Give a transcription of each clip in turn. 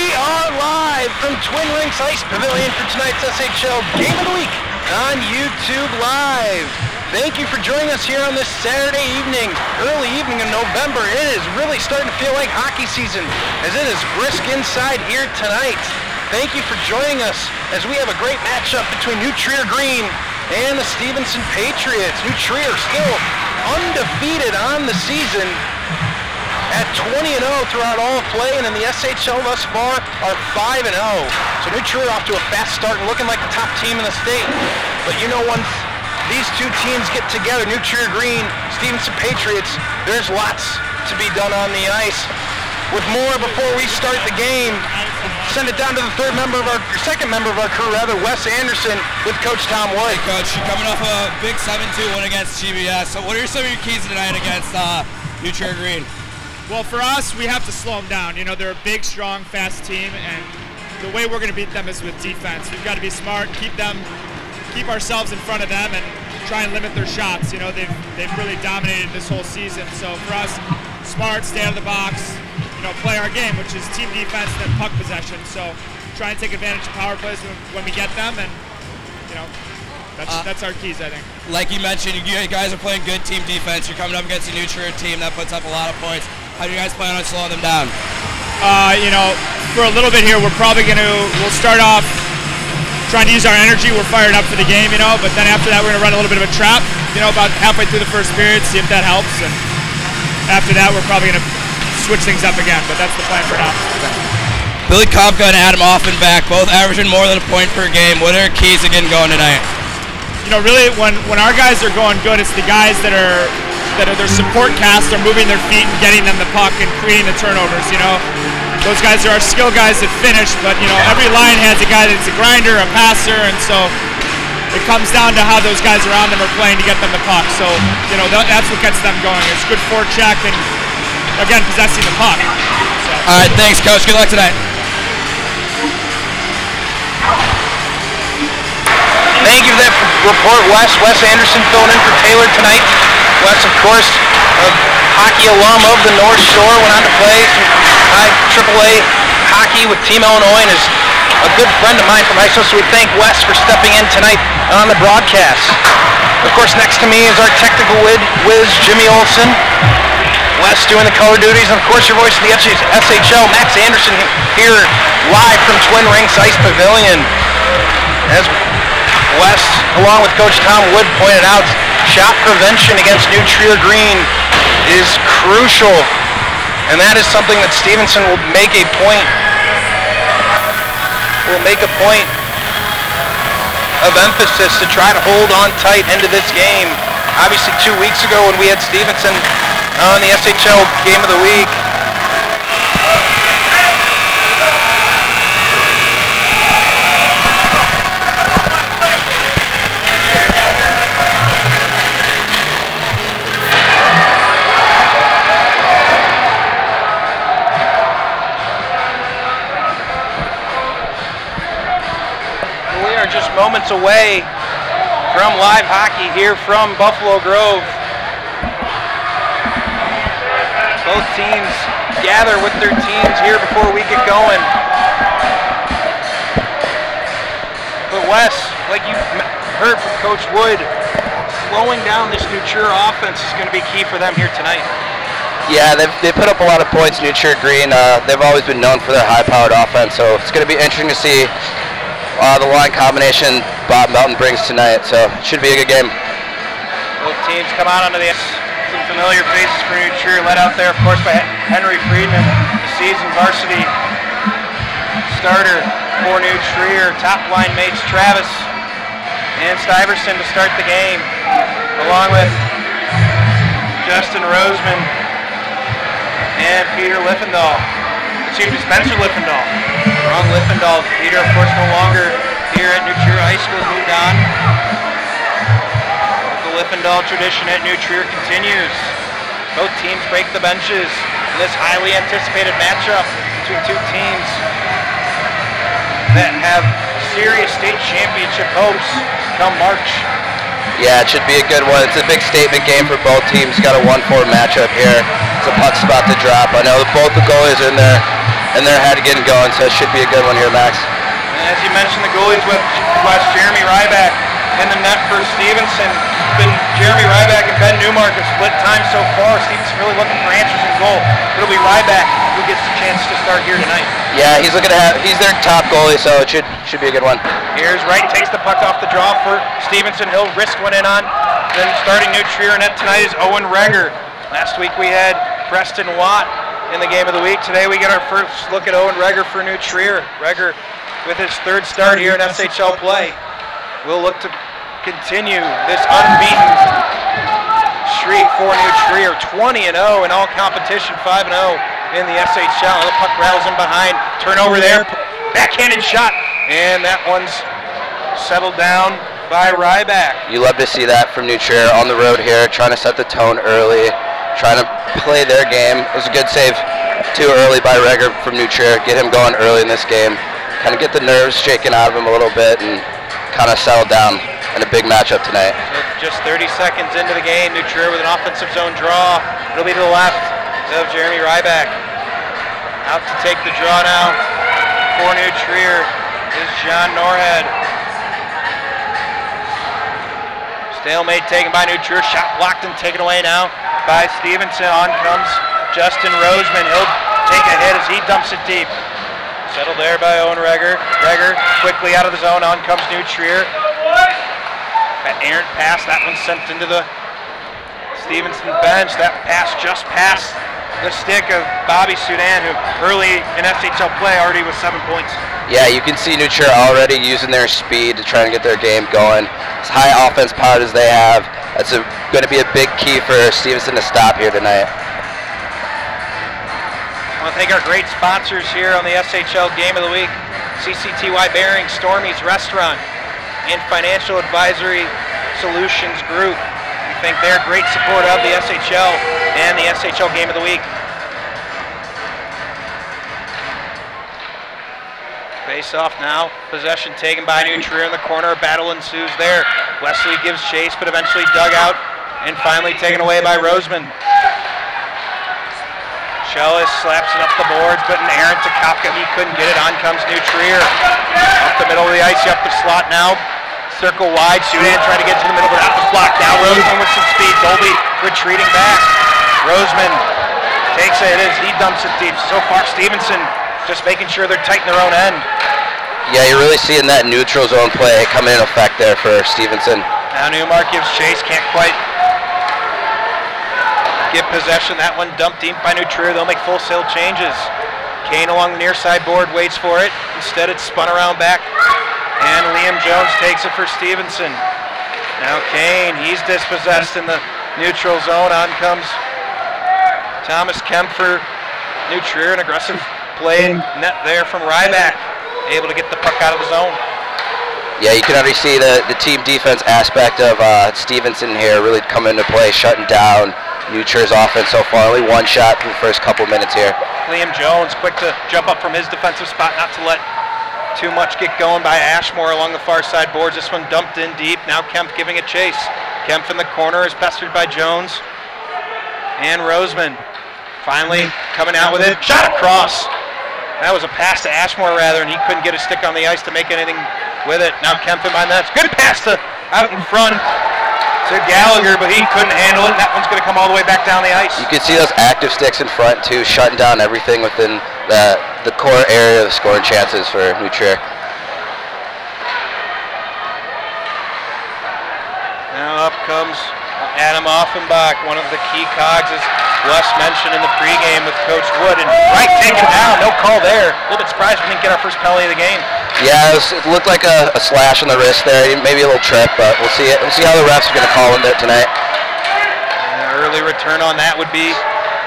We are live from Twin Rinks Ice Pavilion for tonight's SHL Game of the Week on YouTube Live. Thank you for joining us here on this Saturday evening, early evening in November. It is really starting to feel like hockey season as it is brisk inside here tonight. Thank you for joining us as we have a great matchup between New Trier Green and the Stevenson Patriots. New Trier still undefeated on the season at 20-0 throughout all of play, and in the SHL thus far are 5-0. So New Trier off to a fast start and looking like the top team in the state. But you know, once these two teams get together, New Trier Green, Stevenson Patriots, there's lots to be done on the ice. With more before we start the game, send it down to the second member of our crew, Wes Anderson with Coach Tom Wood. Hey Coach, you're coming off a big 7-2 win against GBS. So what are some of your keys tonight against New Trier Green? Well, for us, we have to slow them down. You know, they're a big, strong, fast team, and the way we're going to beat them is with defense. We've got to be smart, keep ourselves in front of them, and try and limit their shots. You know, they've really dominated this whole season. So for us, smart, stay out of the box, you know, play our game, which is team defense and then puck possession. So try and take advantage of power plays when we get them, and you know, that's our keys, I think. Like you mentioned, you guys are playing good team defense. You're coming up against a New Trier team that puts up a lot of points. How do you guys plan on slowing them down? You know, for a little bit here, we'll start off trying to use our energy. We're fired up for the game, you know, but then after that, we're going to run a little bit of a trap, you know, about halfway through the first period, see if that helps. And after that, we're probably going to switch things up again, but that's the plan for now. Billy Kopka and Adam Offenbach, both averaging more than a point per game. What are keys to getting going tonight? You know, really, when our guys are going good, it's the guys that are their support cast are moving their feet and getting them the puck and creating the turnovers, you know. Those guys are our skill guys that finish, but, you know, every line has a guy that's a grinder, a passer, and so it comes down to how those guys around them are playing to get them the puck. So, you know, that's what gets them going. It's good forecheck and, again, possessing the puck. So. All right, thanks, Coach. Good luck tonight. Thank you for that report, Wes. Wes Anderson filling in for Taylor tonight. Wes, of course, a hockey alum of the North Shore, went on to play some high AAA hockey with Team Illinois and is a good friend of mine from high school, so we thank Wes for stepping in tonight on the broadcast. Of course, next to me is our technical whiz, Jimmy Olson. Wes doing the color duties, and of course your voice of the SHL, Max Anderson, here live from Twin Rinks Ice Pavilion. As Wes, along with Coach Tom Wood, pointed out, shot prevention against New Trier Green is crucial, and that is something that Stevenson will make a point of emphasis to try to hold on tight into this game. Obviously 2 weeks ago when we had Stevenson on the SHL Game of the Week, just moments away from live hockey here from Buffalo Grove. Both teams gather with their teams here before we get going. But Wes, like you heard from Coach Wood, slowing down this New Trier offense is going to be key for them here tonight. Yeah, they put up a lot of points, New Trier Green. They've always been known for their high-powered offense, so it's going to be interesting to see the line combination Bob Melton brings tonight, so it should be a good game. Both teams come out onto the ice. Some familiar faces for New Trier, led out there, of course, by Henry Friedman, the seasoned varsity starter for New Trier. Top line mates Travis and Stevenson to start the game, along with Justin Roseman and Peter Liffendahl. Spencer Liffendahl. Wrong Liffendahl. Peter, of course, no longer here at New Trier High School, moved on. The Liffendahl tradition at New Trier continues. Both teams break the benches in this highly anticipated matchup between two teams that have serious state championship hopes come March. Yeah, it should be a good one. It's a big statement game for both teams. Got a 1-4 matchup here. The puck's about to drop. I know both the goalies are in there in their head getting going, so it should be a good one here, Max. And as you mentioned, the goalies with Jeremy Ryback in the net for Stevenson. Jeremy Ryback and Ben Newmark have split time so far. Stevenson really looking for answers in goal. It'll be Ryback who gets the chance to start here tonight. Yeah, he's their top goalie, so it should be a good one. Here's Wright, takes the puck off the draw for Stevenson. He'll risk one in on. Then starting New Trier net tonight is Owen Reger. Last week we had Preston Watt in the game of the week. Today we get our first look at Owen Reger for New Trier. Reger with his third start here in SHL play. We'll look to continue this unbeaten streak for New Trier. 20-0 in all competition, 5-0 in the SHL. The puck rattles in behind. Turnover there. Backhanded shot. And that one's settled down by Ryback. You love to see that from New Trier on the road here, trying to set the tone early, trying to play their game. It was a good save too early by Reger from New Trier. Get him going early in this game. Kind of get the nerves shaken out of him a little bit and kind of settle down in a big matchup tonight. So just 30 seconds into the game, New Trier with an offensive zone draw. It'll be to the left of Jeremy Ryback. Out to take the draw now for New Trier is John Norhead. Stalemate taken by New Trier. Shot blocked and taken away now by Stevenson. On comes Justin Roseman. He'll take a hit as he dumps it deep. Settled there by Owen Reger. Reger quickly out of the zone. On comes New Trier. That errant pass, that one sent into the Stevenson bench. That pass just past the stick of Bobby Sudan, who early in SHL play already was 7 points. Yeah, you can see New Trier already using their speed to try and get their game going. As high offense power as they have, that's going to be a big key for Stevenson to stop here tonight. I want to thank our great sponsors here on the SHL Game of the Week. CCTY Bearing, Stormy's Restaurant, and Financial Advisory Solutions Group. We think they're great support of the SHL and the SHL Game of the Week. Face off now. Possession taken by New Trier in the corner. A battle ensues there. Wesley gives chase, but eventually dug out and finally taken away by Roseman. Schellis slaps it up the boards, but an errant to Kopka. He couldn't get it. On comes New Trier. Up the middle of the ice, up the slot now. Circle wide. Sudan trying to get to the middle, but that was blocked. Now Roseman with some speed. Dolby retreating back. Roseman takes it as he dumps it deep. So far, Stevenson just making sure they're tight in their own end. Yeah, you're really seeing that neutral zone play come in effect there for Stevenson. Now Newmark gives chase. Can't quite get possession. That one dumped deep by New Trier. They'll make full sail changes. Kane along the near side board waits for it. Instead it's spun around back. And Liam Jones takes it for Stevenson. Now Kane, he's dispossessed in the neutral zone. On comes Thomas Kemp for New Trier. An aggressive play in net there from Ryback. Able to get the puck out of the zone. Yeah, you can already see the team defense aspect of Stevenson here really come into play, shutting down New Trier's offense so far. Only one shot through the first couple minutes here. Liam Jones quick to jump up from his defensive spot, not to let too much get going by Ashmore along the far side boards. This one dumped in deep. Now Kemp giving it chase. Kemp in the corner is pestered by Jones and Roseman. Finally coming out with it. Shot across. That was a pass to Ashmore rather, and he couldn't get a stick on the ice to make anything with it. Now Kemp in behind that. Good pass to out in front to Gallagher, but he couldn't handle it. That one's going to come all the way back down the ice. You can see those active sticks in front too, shutting down everything within the core area of scoring chances for New Trier. Now up comes Adam Offenbach, one of the key cogs, as Wes mentioned in the pregame with Coach Wood. And Wright taken down, no call there. A little bit surprised we didn't get our first penalty of the game. Yeah, it looked like a slash on the wrist there, maybe a little trip, but we'll see it. We'll see how the refs are going to call it tonight. An early return on that would be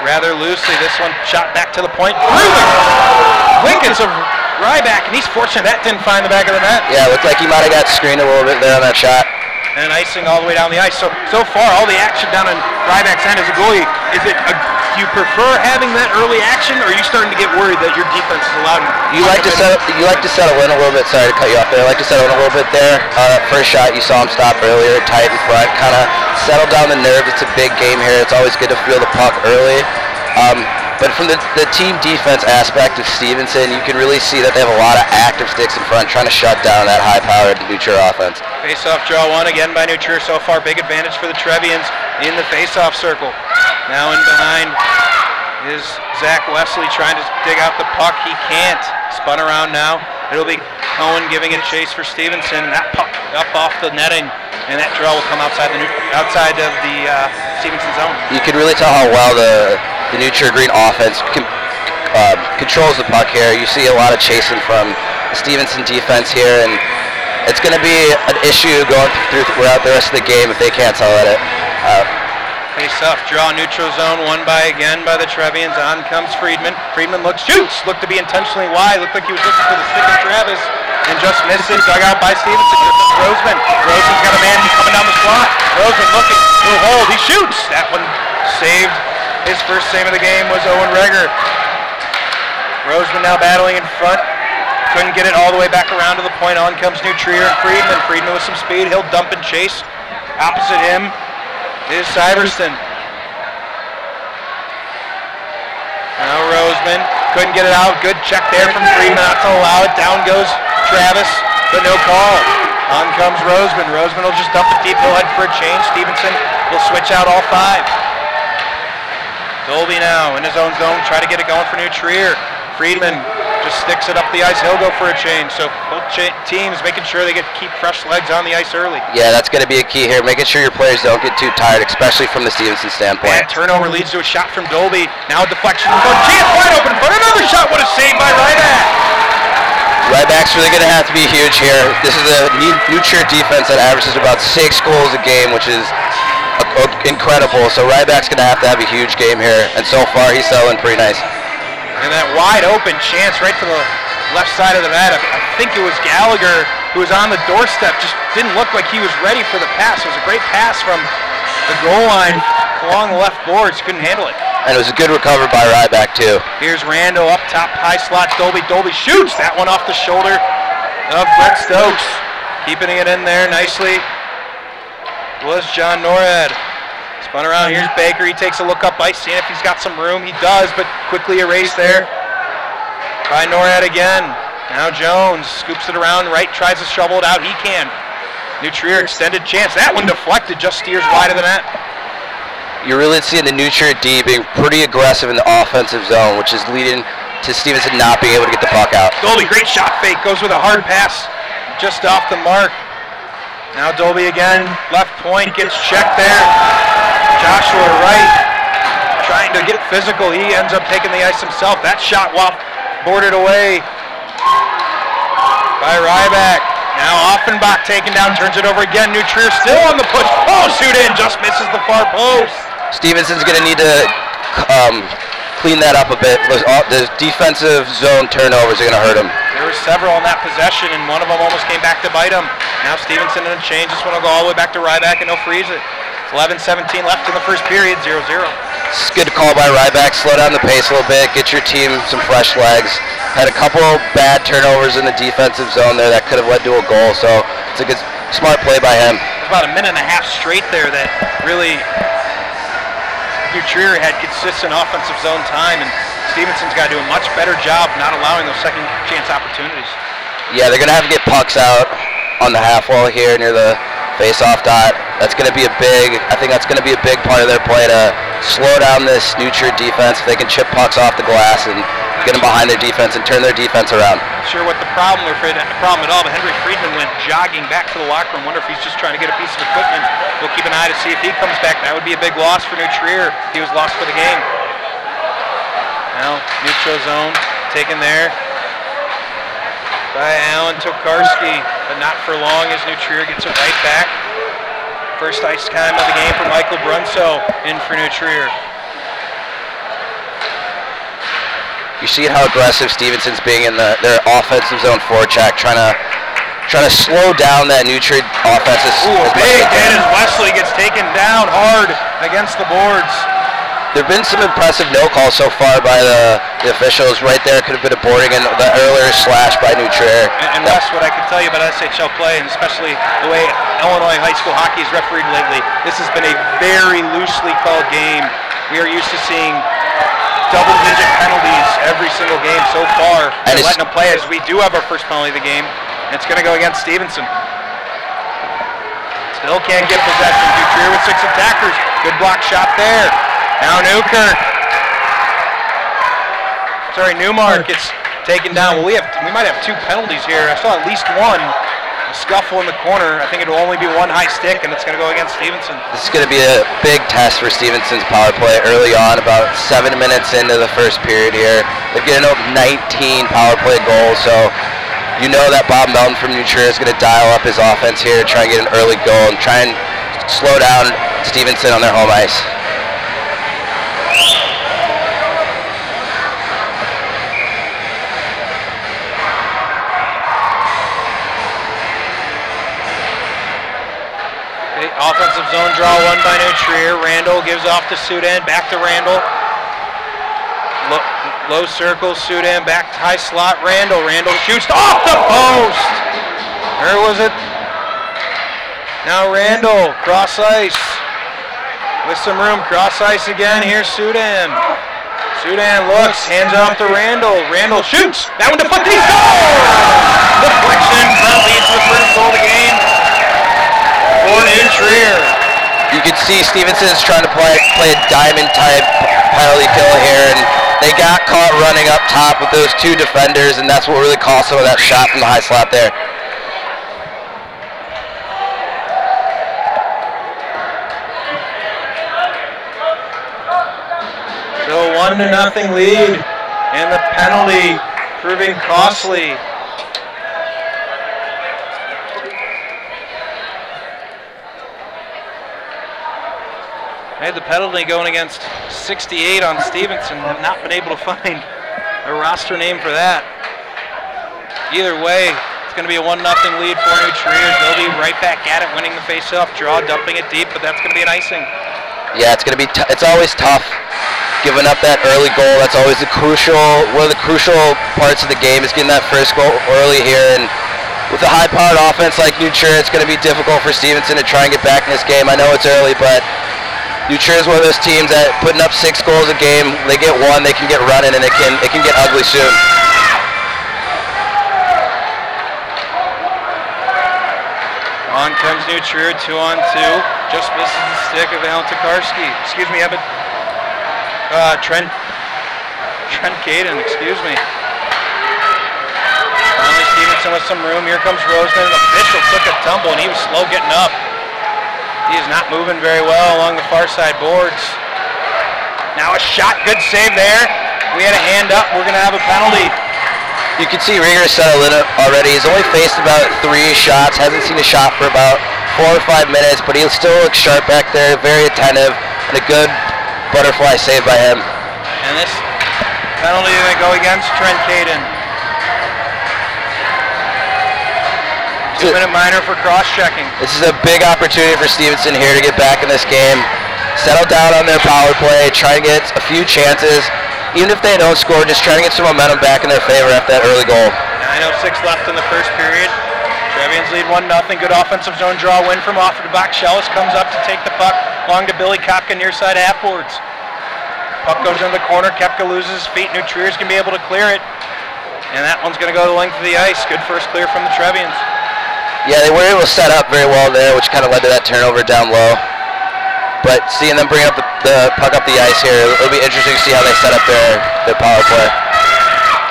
rather loosely. This one shot back to the point. Through the wickets of Ryback, and he's fortunate that didn't find the back of the net. Yeah, it looked like he might have got screened a little bit there on that shot. And icing all the way down the ice. So far, all the action down on Ryback's end as a goalie, do you prefer having that early action, or are you starting to get worried that your defense is allowed? You like to settle in a little bit. Sorry to cut you off there. I like to settle in a little bit there. That first shot you saw him stop earlier, tight in front, kind of settle down the nerves. It's a big game here. It's always good to feel the puck early. But from the team defense aspect of Stevenson, you can really see that they have a lot of active sticks in front trying to shut down that high-powered New Trier offense. Face-off draw one again by New Trier so far. Big advantage for the Trevians in the face-off circle. Now in behind is Zach Wesley trying to dig out the puck. He can't. Spun around now. It'll be Cohen giving it a chase for Stevenson. That puck up off the netting, and that draw will come outside of the Stevenson zone. You can really tell how well the New Trier Green offense controls the puck here. You see a lot of chasing from the Stevenson defense here, and it's going to be an issue going throughout the rest of the game if they can't sell at it. Face-off draw, neutral zone, won again by the Trevians. On comes Friedman. Friedman shoots. Looked to be intentionally wide. Looked like he was looking for the stick of Travis, and just missed it. Dug out by Stevenson. Roseman. Roseman's got a man coming down the slot. Roseman looking. He'll hold. He shoots. That one saved. His first save of the game was Owen Reger. Roseman now battling in front. Couldn't get it all the way back around to the point. On comes New Trier and Friedman. Friedman with some speed. He'll dump and chase. Opposite him is Syverston. Now Roseman couldn't get it out. Good check there from Friedman not to allow it. Down goes Travis, but no call. On comes Roseman. Roseman will just dump it deep. He'll head for a change. Stevenson will switch out all five. Dolby now in his own zone. Try to get it going for New Trier. Friedman just sticks it up the ice. He'll go for a change. So both teams making sure they keep fresh legs on the ice early. Yeah, that's going to be a key here. Making sure your players don't get too tired, especially from the Stevenson standpoint. And turnover leads to a shot from Dolby. Now a deflection. Chance wide open for another shot. What a save by Ryback. Ryback's really going to have to be huge here. This is a New Trier defense that averages about 6 goals a game, which is incredible. So Ryback's going to have a huge game here, and so far he's selling pretty nice. And that wide open chance right to the left side of the net. I think it was Gallagher who was on the doorstep. Just didn't look like he was ready for the pass. It was a great pass from the goal line along the left boards. Couldn't handle it. And it was a good recovery by Ryback too. Here's Rando up top, high slot. Dolby shoots that one off the shoulder of Brett Stokes. Keeping it in there nicely was John Norhead. Spun around, here's Baker, he takes a look up ice, seeing if he's got some room. He does, but quickly erased there by Norhead again. Now Jones scoops it around right, tries to shovel it out, he can. New Trier extended chance, that one deflected, just steers wide of the net. You're really seeing the New Trier D being pretty aggressive in the offensive zone, which is leading to Stevenson not being able to get the puck out. Dolby, great shot fake, goes with a hard pass just off the mark. Now Dolby again, left point, gets checked there. Joshua Wright trying to get physical. He ends up taking the ice himself. That shot boarded away by Ryback. Now Offenbach taken down, turns it over again. New Trier still on the push. Oh, shoot in, just misses the far post. Stevenson's going to need to clean that up a bit. The defensive zone turnovers are going to hurt him. There were several on that possession, and one of them almost came back to bite him. Now Stevenson in a change. This one will go all the way back to Ryback, and he'll freeze it. 11-17 left in the first period, 0-0. It's a good call by Ryback. Slow down the pace a little bit. Get your team some fresh legs. Had a couple bad turnovers in the defensive zone there that could have led to a goal, so it's a good, smart play by him. About a minute and a half straight there that really New Trier had consistent offensive zone time, and Stevenson's got to do a much better job not allowing those second chance opportunities. Yeah, they're going to have to get pucks out on the half wall here near the face-off dot. That's going to be I think that's going to be a big part of their play to slow down this New Trier defense. If they can chip pucks off the glass and get them behind their defense and turn their defense around. Not sure what the problem at all, but Henry Friedman went jogging back to the locker room. Wonder if he's just trying to get a piece of equipment. We'll keep an eye to see if he comes back. That would be a big loss for New Trier. He was lost for the game. Now, neutral zone taken there by Alan Tokarski, but not for long as New Trier gets it right back. First ice time of the game for Michael Brunso in for New Trier. You see how aggressive Stevenson's being in their offensive zone forecheck, trying to slow down that New Trier offense. Big hit as Wesley gets taken down hard against the boards. There have been some impressive no calls so far by the officials. Right there could have been a boarding and the earlier slash by New Trier. And Wes, what I can tell you about SHL play, and especially the way Illinois high school hockey is refereed lately, this has been a very loosely called game. We are used to seeing double-digit penalties every single game so far. And they're letting them play as we do have our first penalty of the game. And it's going to go against Stevenson. Still can't get possession. Dutrier with 6 attackers. Good block shot there. Now Newkirk. Sorry, Newmark gets taken down. Well, we might have 2 penalties here. I saw at least one. A scuffle in the corner. I think it'll only be 1 high stick, and it's going to go against Stevenson. This is going to be a big test for Stevenson's power play early on, about 7 minutes into the first period here. They've given up 19 power play goals, so you know that Bob Melton from New Trier is going to dial up his offense here, try and get an early goal, and try and slow down Stevenson on their home ice. Offensive zone draw won by New Trier. Randall gives off to Sudan, back to Randall. Low circle, Sudan back to high slot. Randall shoots off the post. Where was it? Now Randall, cross ice. With some room, cross ice again. Here's Sudan. Sudan looks, hands off to Randall. Randall shoots. That one to put these goal. Deflection, front leads to the first goal of the game. For New Trier. You can see Stevenson's trying to play a diamond type penalty kill here, and they got caught running up top with those 2 defenders, and that's what really cost some of that shot from the high slot there. So 1-0 lead, and the penalty proving costly. Made the penalty going against 68 on Stevenson. Have not been able to find a roster name for that. Either way, it's going to be a 1-0 lead for New Trier. They'll be right back at it, winning the face-off draw, dumping it deep, but that's going to be an icing. Yeah, it's going to be. It's always tough giving up that early goal. That's always one of the crucial parts of the game is getting that first goal early here. And with a high-powered offense like New Trier, it's going to be difficult for Stevenson to try and get back in this game. I know it's early, but New Trier is one of those teams that putting up 6 goals a game, they get 1, they can get running, and it can get ugly soon. On comes New Trier, 2-on-2. Just misses the stick of Alan Tokarski. Excuse me, Evan. Trent Caden, excuse me. Finally Stevenson with some room. Here comes Roseman. An official took a tumble, and he was slow getting up. He is not moving very well along the far side boards. Now a shot, good save there. We had a hand up, we're gonna have a penalty. You can see Rieger settle in already. He's only faced about 3 shots, hasn't seen a shot for about 4 or 5 minutes, but he still looks sharp back there, very attentive, and a good butterfly save by him. And this penalty is gonna go against Trent Caden. 2-minute minor for cross-checking. This is a big opportunity for Stevenson here to get back in this game. Settle down on their power play, try and get a few chances. Even if they don't score, just try to get some momentum back in their favor after that early goal. 9:06 left in the first period. Trevians lead 1-0. Good offensive zone draw win from off the box. Shellis comes up to take the puck along to Billy Kopka near side half-boards. Puck goes in the corner. Kepka loses his feet. New Trier's going to be able to clear it. And that one's going to go the length of the ice. Good first clear from the Trevians. Yeah, they were able to set up very well there, which kind of led to that turnover down low. But seeing them bring up the puck up the ice here, it'll be interesting to see how they set up their power play.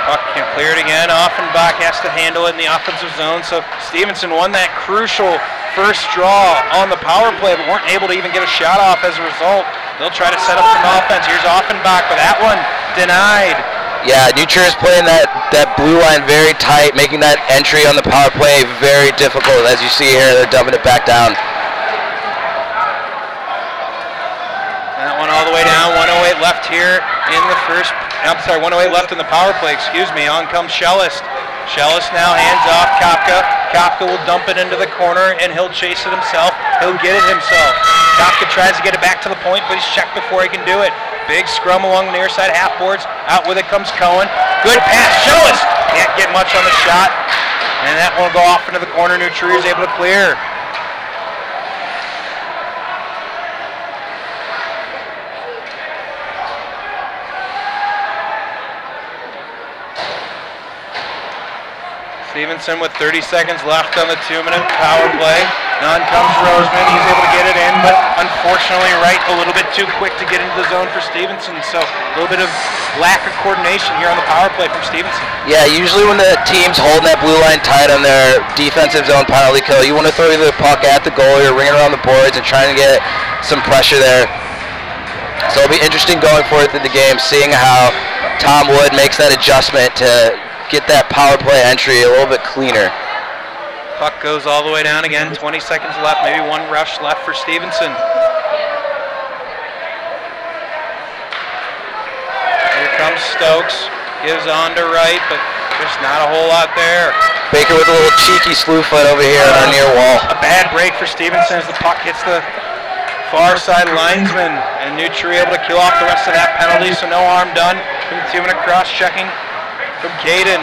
Puck can clear it again. Offenbach has to handle it in the offensive zone. So Stevenson won that crucial first draw on the power play, but weren't able to even get a shot off as a result. They'll try to set up some offense. Here's Offenbach, but that one denied. Yeah, New Trier is playing that blue line very tight, making that entry on the power play very difficult. As you see here, they're dumping it back down. That one all the way down. 1:08 left here in the first. I'm sorry, 1:08 left in the power play. Excuse me. On comes Shellis. Shellis now hands off Kopka. Kopka will dump it into the corner, and he'll chase it himself. He'll get it himself. Kopka tries to get it back to the point, but he's checked before he can do it. Big scrum along the near side half boards. Out with it comes Cohen. Good pass. Shellis can't get much on the shot. And that one will go off into the corner. New Trier is able to clear. Stevenson with 30 seconds left on the 2-minute power play. On comes Roseman. He's able to get it in, but unfortunately Wright a little bit too quick to get into the zone for Stevenson. So a little bit of lack of coordination here on the power play from Stevenson. Yeah, usually when the team's holding that blue line tight on their defensive zone penalty kill, you want to throw either the puck at the goalie or ring it around the boards and trying to get some pressure there. So it'll be interesting going forward through the game, seeing how Tom Wood makes that adjustment to get that power play entry a little bit cleaner. Puck goes all the way down again, 20 seconds left, maybe one rush left for Stevenson. Here comes Stokes, gives on to Wright, but there's not a whole lot there. Baker with a little cheeky slew foot over here on our near wall. A bad break for Stevenson as the puck hits the far side linesman, and Nutri able to kill off the rest of that penalty, so no harm done. From the 2-minute cross checking from Caden.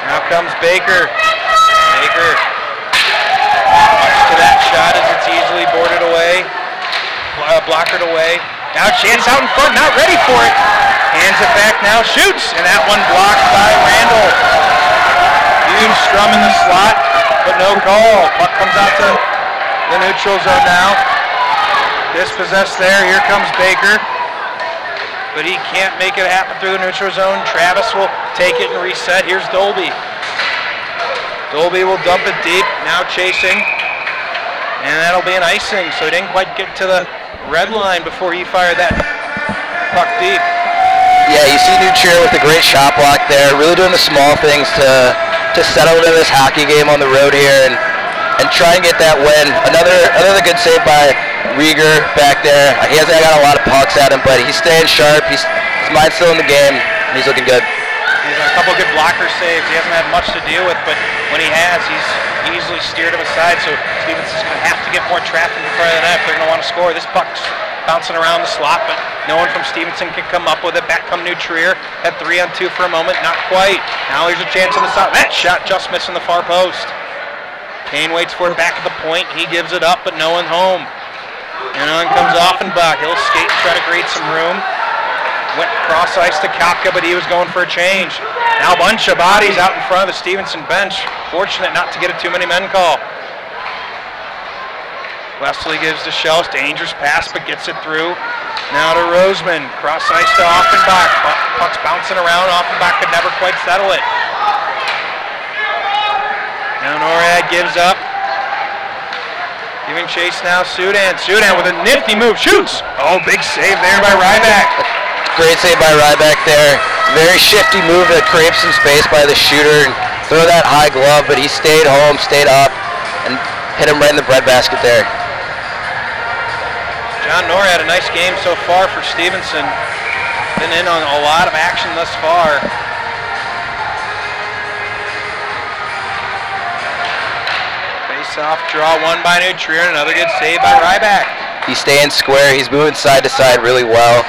Now comes Baker. Baker to that shot as it's easily boarded away, blockered away. Now chance out in front, not ready for it. Hands it back now, shoots, and that one blocked by Randall. Huge scrum in the slot, but no goal. Puck comes out to the neutral zone now. Dispossessed there, here comes Baker. But he can't make it happen through the neutral zone. Travis will take it and reset. Here's Dolby. Dolby will dump it deep, now chasing. And that'll be an icing, so he didn't quite get to the red line before he fired that puck deep. Yeah, you see Nutria with a great shot block there, really doing the small things to settle into this hockey game on the road here and try and get that win. Another good save by Rieger back there. He hasn't got a lot of pucks at him, but he's staying sharp. His mind's still in the game, and he's looking good. He's got a couple good blocker saves. He hasn't had much to deal with, but when he has, he's easily steered him aside, so Stevenson's going to have to get more traffic in front of the net if they're going to want to score. This puck's bouncing around the slot, but no one from Stevenson can come up with it. Back come Nutrier at 3-on-2 for a moment, not quite. Now there's a chance on the side. That shot just missing the far post. Kane waits for it back at the point. He gives it up, but no one home. And on comes Offenbach. He'll skate and try to create some room. Went cross ice to Kapka, but he was going for a change. Now a bunch of bodies out in front of the Stevenson bench. Fortunate not to get a too many men call. Wesley gives to Shells. Dangerous pass, but gets it through. Now to Roseman. Cross ice to Offenbach. Puck's bouncing around. Offenbach could never quite settle it. Now Norad gives up. Giving chase now, Sudan. Sudan with a nifty move, shoots! Oh, big save there by Ryback. Great save by Ryback there. Very shifty move that creates some space by the shooter and throw that high glove, but he stayed home, stayed up, and hit him right in the breadbasket there. John Norad, a nice game so far for Stevenson. Been in on a lot of action thus far. Off draw one by Nutrier, another good save by Ryback. He's staying square, he's moving side to side really well.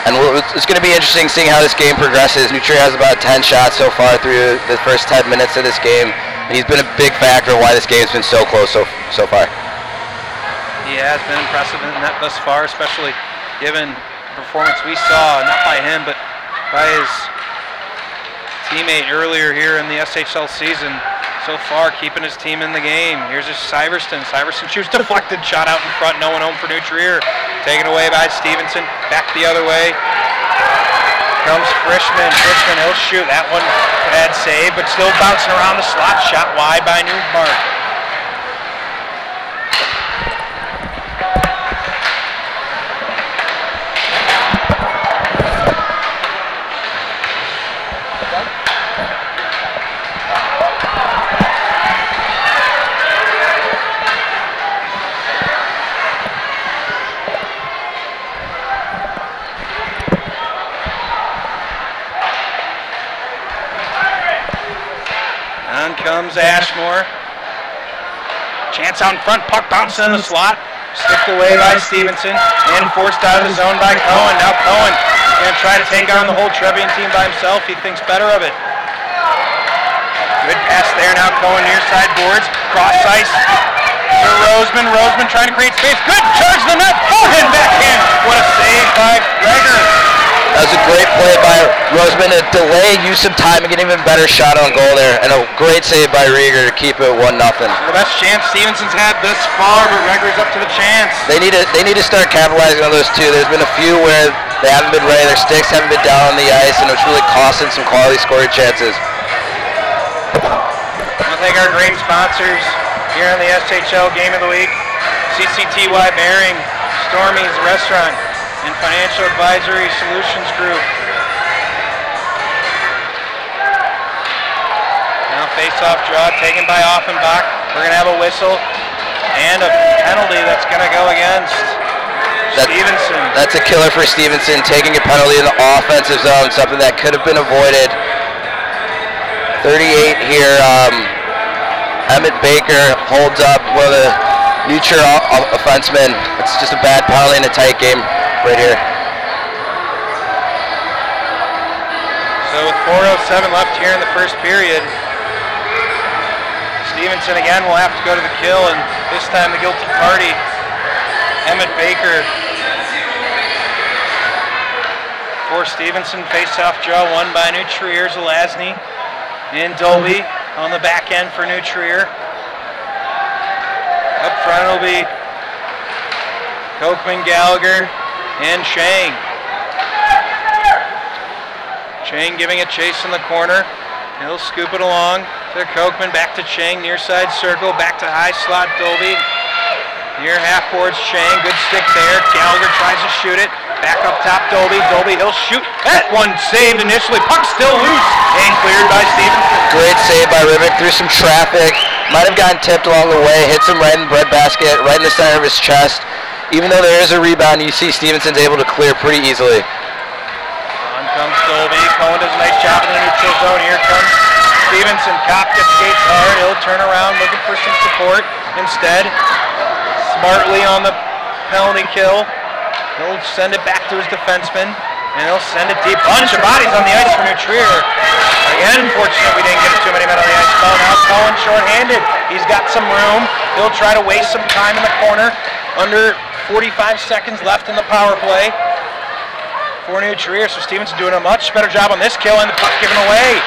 And it's going to be interesting seeing how this game progresses. Nutrier has about 10 shots so far through the first 10 minutes of this game. And he's been a big factor in why this game's been so close so far. He has been impressive in that thus far, especially given the performance we saw, not by him, but by his teammate earlier here in the SHL season. So far, keeping his team in the game. Here's just Syverson. Syverson shoots deflected, shot out in front, no one home for Nutrier. Taken away by Stevenson, back the other way. Comes Frischman. Frischman, he'll shoot. That one, bad save, but still bouncing around the slot, shot wide by Newmark. Comes Ashmore. Chance out in front, puck bouncing in the slot. Sticked away by Stevenson and forced out of the zone by Cohen. Now Cohen is going to try to take on the whole Trevian team by himself. He thinks better of it. Good pass there. Now Cohen near side boards. Cross ice to Roseman. Roseman trying to create space. Good charge to the net. Forehand backhand. What a save by Gregor. That was a great play by Roseman to delay, use some time, and get an even better shot on goal there. And a great save by Rieger to keep it 1-0. The best chance Stevenson's had thus far, but Rieger's up to the chance. They need to start capitalizing on those two. There's been a few where they haven't been ready, their sticks haven't been down on the ice, and it's really costing some quality scoring chances. I'll thank our great sponsors here on the SHL Game of the Week. CCTY Bearing, Stormy's Restaurant, and Financial Advisory Solutions Group. Now face-off draw taken by Offenbach. We're going to have a whistle and a penalty that's going to go against Stevenson. That's a killer for Stevenson, taking a penalty in the offensive zone, something that could have been avoided. 38 here, Emmett Baker holds up one of the Neutra offensemen. It's just a bad penalty in a tight game right here. So with 4:07 left here in the first period, Stevenson again will have to go to the kill, and this time the guilty party, Emmett Baker. For Stevenson, face-off draw won by New Trier, Zelazny and Dolby on the back end for New Trier. Up front will be Kochman, Gallagher, and Chang. Chang giving a chase in the corner. He'll scoop it along to Kochman, back to Chang, near side circle, back to high slot Dolby. Near half boards Chang, good stick there. Gallagher tries to shoot it. Back up top Dolby. Dolby, he'll shoot. That one saved initially. Puck still loose and cleared by Stevenson. Great save by Rivik through some traffic. Might have gotten tipped along the way. Hits him right in the breadbasket, right in the center of his chest. Even though there is a rebound, you see Stevenson's able to clear pretty easily. On comes Dolby. Cohen does a nice job in the neutral zone. Here comes Stevenson. Kopp gets skates hard. He'll turn around looking for some support. Instead, smartly on the penalty kill, he'll send it back to his defenseman, and he'll send it deep. Bunch of bodies on the ice for New Trier. Again, fortunate we didn't get too many men on the ice. Now Cohen short-handed. He's got some room. He'll try to waste some time in the corner. Under 45 seconds left in the power play for New Trier. So Stevenson doing a much better job on this kill, and the puck given away.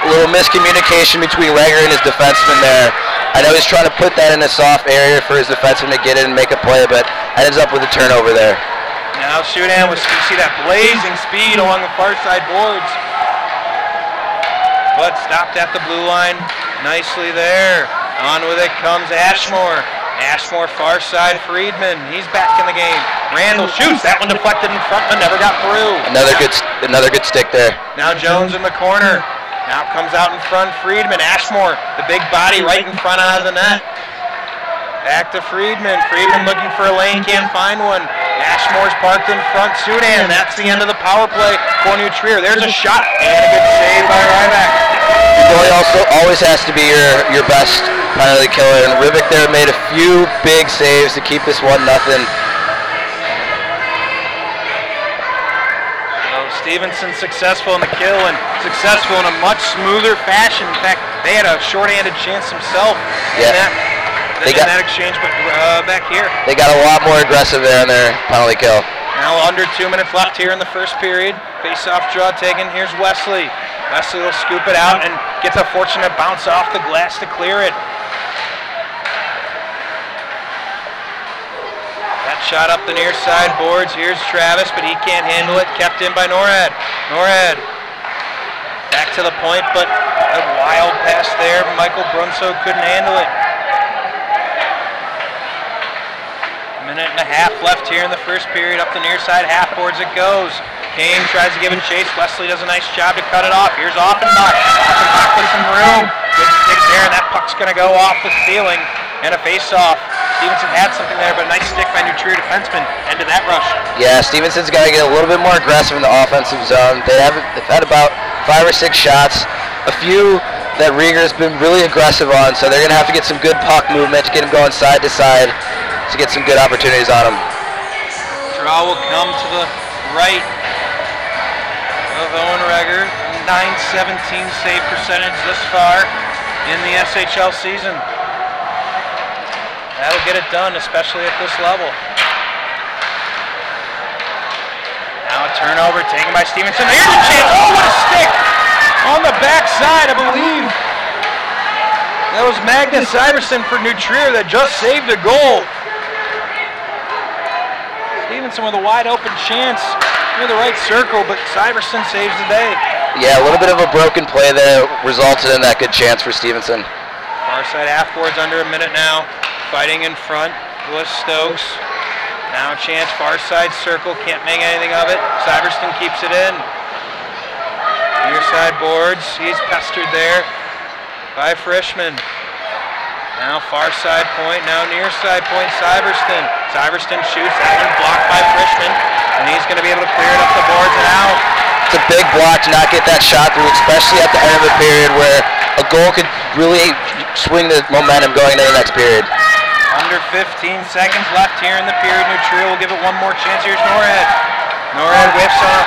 A little miscommunication between Rieger and his defenseman there. I know he's trying to put that in a soft area for his defenseman to get in and make a play, but ends up with a turnover there. Now Shudan, you see that blazing speed along the far side boards. But stopped at the blue line nicely there. On with it comes Ashmore. Ashmore far side Friedman. He's back in the game. Randall shoots. That one deflected in front but never got through. Another good stick there. Now Jones in the corner. Now comes out in front Friedman. Ashmore, the big body right in front out of the net. Back to Friedman. Friedman looking for a lane, can't find one. Ashmore's parked in front. Sudan, that's the end of the power play for New Trier. There's a shot and a good save by Ryback. Your goalie also always has to be your best penalty killer, and Rivik there made a few big saves to keep this 1-0. Stevenson successful in the kill and successful in a much smoother fashion. In fact, they had a short-handed chance himself in that exchange, but back here. They got a lot more aggressive there in their penalty kill. Now under 2 minutes left here in the first period. Face-off draw taken. Here's Wesley. Wesley will scoop it out and gets a fortunate bounce off the glass to clear it. Shot up the near side boards. Here's Travis, but he can't handle it. Kept in by Norad. Norad back to the point, but a wild pass there. Michael Brunso couldn't handle it. A minute and a half left here in the first period. Up the near side half boards it goes. Kane tries to give it a chase. Wesley does a nice job to cut it off. Here's Offenbach. Offenbach with some room. Good stick there, and that puck's going to go off the ceiling. And a face-off. Stevenson had something there, but a nice stick by New Trier defenseman. Ended that rush. Yeah, Stevenson's got to get a little bit more aggressive in the offensive zone. They've had about 5 or 6 shots. A few that Rieger's been really aggressive on, so they're going to have to get some good puck movement to get him going side to side to get some good opportunities on him. Draw will come to the right of Owen Rieger. .917 save percentage this far in the SHL season. That'll get it done, especially at this level. Now a turnover taken by Stevenson. Here's a chance. Oh, what a stick on the backside, I believe. That was Magnus Iverson for New Trier that just saved a goal. Stevenson with a wide open chance near the right circle, but Iverson saves the day. Yeah, a little bit of a broken play there resulted in that good chance for Stevenson. Far side half board's under a minute now. Fighting in front was Stokes. Now a chance, far side circle, can't make anything of it. Iverson keeps it in. Near side boards, he's pestered there by Frischman. Now far side point, now near side point, Iverson. Iverson shoots, that one blocked by Frischman, and he's going to be able to clear it up the boards and out. It's a big block to not get that shot through, especially at the end of the period where a goal could really swing the momentum going into the next period. Under 15 seconds left here in the period. New Trier will give it one more chance. Here's Norhead. Norhead whiffs on a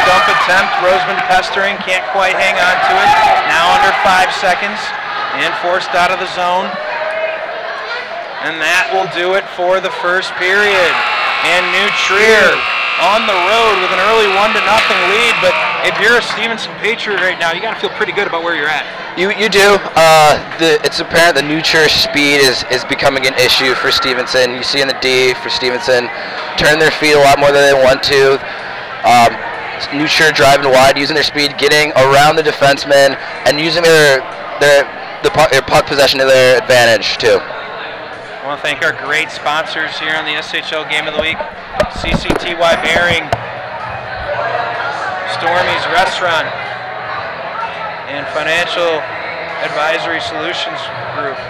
dump attempt. Roseman pestering, can't quite hang on to it. Now under 5 seconds and forced out of the zone. And that will do it for the first period. And New Trier on the road with an early 1-0 lead. But if you're a Stevenson Patriot right now, you got to feel pretty good about where you're at. You do. It's apparent the New Trier speed is becoming an issue for Stevenson. You see in the D for Stevenson, turn their feet a lot more than they want to. New Trier driving wide, using their speed, getting around the defensemen, and using their puck possession to their advantage too. I want to thank our great sponsors here on the SHL Game of the Week. CCTY Bearing, Stormy's Restaurant, and Financial Advisory Solutions Group.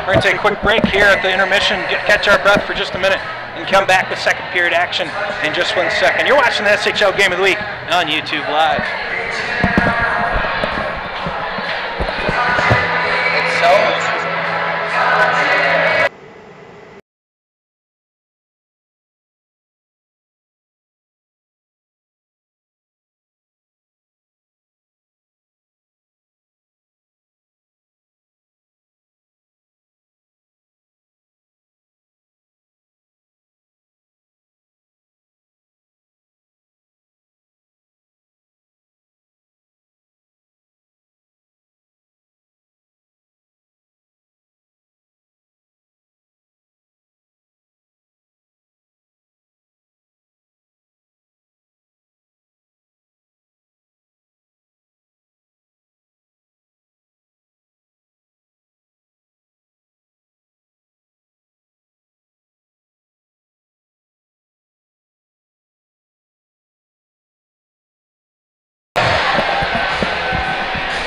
We're going to take a quick break here at the intermission, catch our breath for just a minute, and come back with second period action in just 1 second. You're watching the SHL Game of the Week on YouTube Live.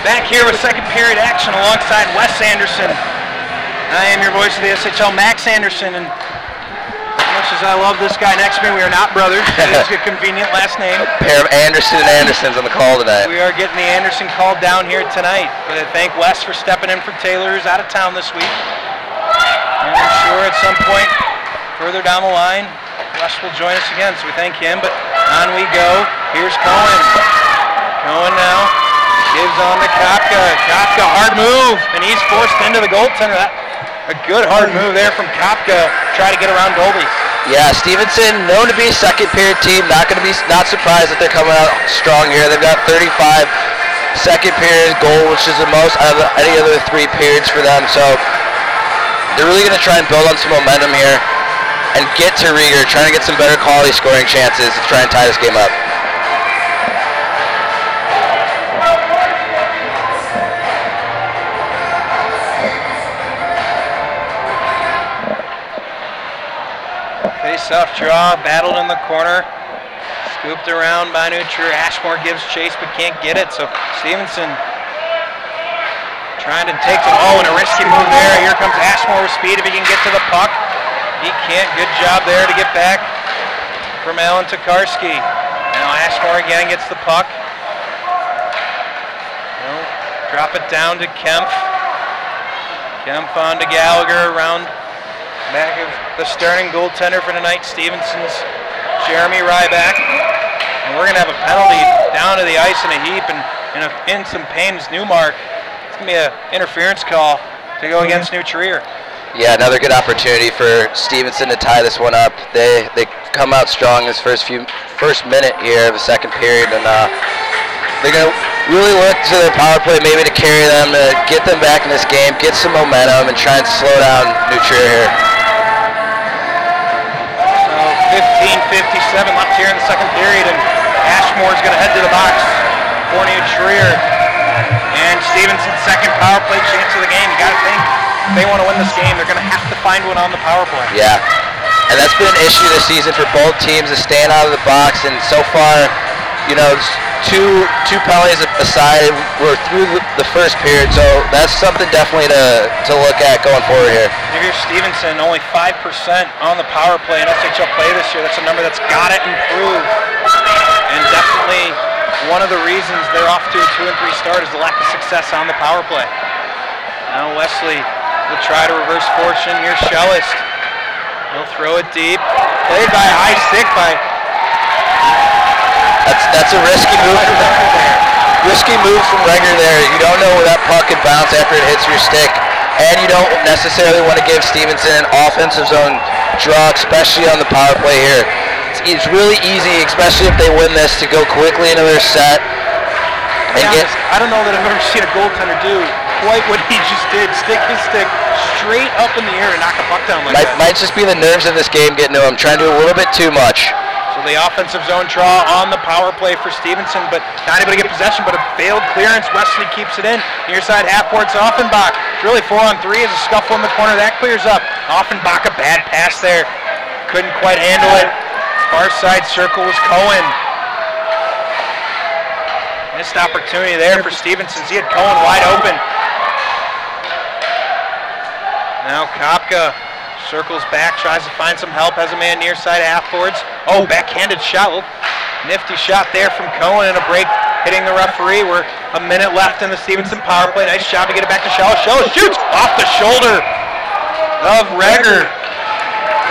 Back here with second period action alongside Wes Anderson. I am your voice of the SHL, Max Anderson, and as much as I love this guy next to me, we are not brothers. It's a convenient last name. A pair of Anderson and Andersons on the call tonight. We are getting the Anderson call down here tonight. But I thank Wes for stepping in for Taylor, who's out of town this week. And I'm sure at some point further down the line, Wes will join us again, so we thank him. But on we go. Here's Cohen. Cohen now gives on to Kopka. Kopka, hard move, and he's forced into the goaltender. A good hard move there from Kopka. Try to get around Dolby. Yeah, Stevenson, known to be a second period team, not surprised that they're coming out strong here. They've got 35 second period goal, which is the most out of any other 3 periods for them. So they're really going to try and build on some momentum here and get to Rieger, trying to get some better quality scoring chances to try and tie this game up. Face-off draw, battled in the corner, scooped around by New Trier. Ashmore gives chase but can't get it, so Stevenson trying to take some, and a risky move there. Here comes Ashmore with speed if he can get to the puck. He can't, good job there to get back from Alan Tokarski. Now Ashmore again gets the puck. Drop it down to Kempf. Kempf on to Gallagher around back of the starting goaltender for tonight, Stevenson's Jeremy Ryback. And we're going to have a penalty down to the ice in a heap and in some pain is Newmark. It's going to be an interference call to go against New Trier. Yeah, another good opportunity for Stevenson to tie this one up. They come out strong this first minute here of the second period, and they're going to really look to their power play maybe to carry them, to get them back in this game, get some momentum, and try and slow down New Trier here. So 15:57 left here in the second period, and Ashmore's going to head to the box for New Trier. And Stevenson's second power play chance of the game. You got to think, if they want to win this game, they're going to have to find one on the power play. Yeah, and that's been an issue this season for both teams, is staying out of the box, and so far, you know, two penalties aside, we're through the first period, so that's something definitely to look at going forward here. Here's Stevenson, only 5% on the power play in SHL play this year. That's a number that's got to improve, and definitely one of the reasons they're off to a 2-3 start is the lack of success on the power play. Now Wesley will try to reverse fortune. Here's Schellist. He'll throw it deep. Played by a high stick by... That's a risky move from Reger there. You don't know where that puck can bounce after it hits your stick, and you don't necessarily want to give Stevenson an offensive zone draw, especially on the power play here. It's really easy, especially if they win this, to go quickly into their set and get... I don't know that I've ever seen a goaltender do quite what he just did. Stick his stick straight up in the air and knock a puck down like that. Might just be the nerves of this game getting to him, trying to do a little bit too much. So the offensive zone draw on the power play for Stevenson, but not able to get possession, but a failed clearance. Wesley keeps it in. Near side half board to Offenbach. Really 4-on-3 as a scuffle in the corner. That clears up. Offenbach, a bad pass there. Couldn't quite handle it. Far side circle was Cohen. Missed opportunity there for Stevenson. He had Cohen wide open. Now Kopka circles back, tries to find some help, has a man near side half boards. Oh, backhanded shot. Nifty shot there from Cohen, and a break hitting the referee. We're a minute left in the Stevenson power play. Nice job to get it back to Schellist. Schellist shoots off the shoulder of Reger.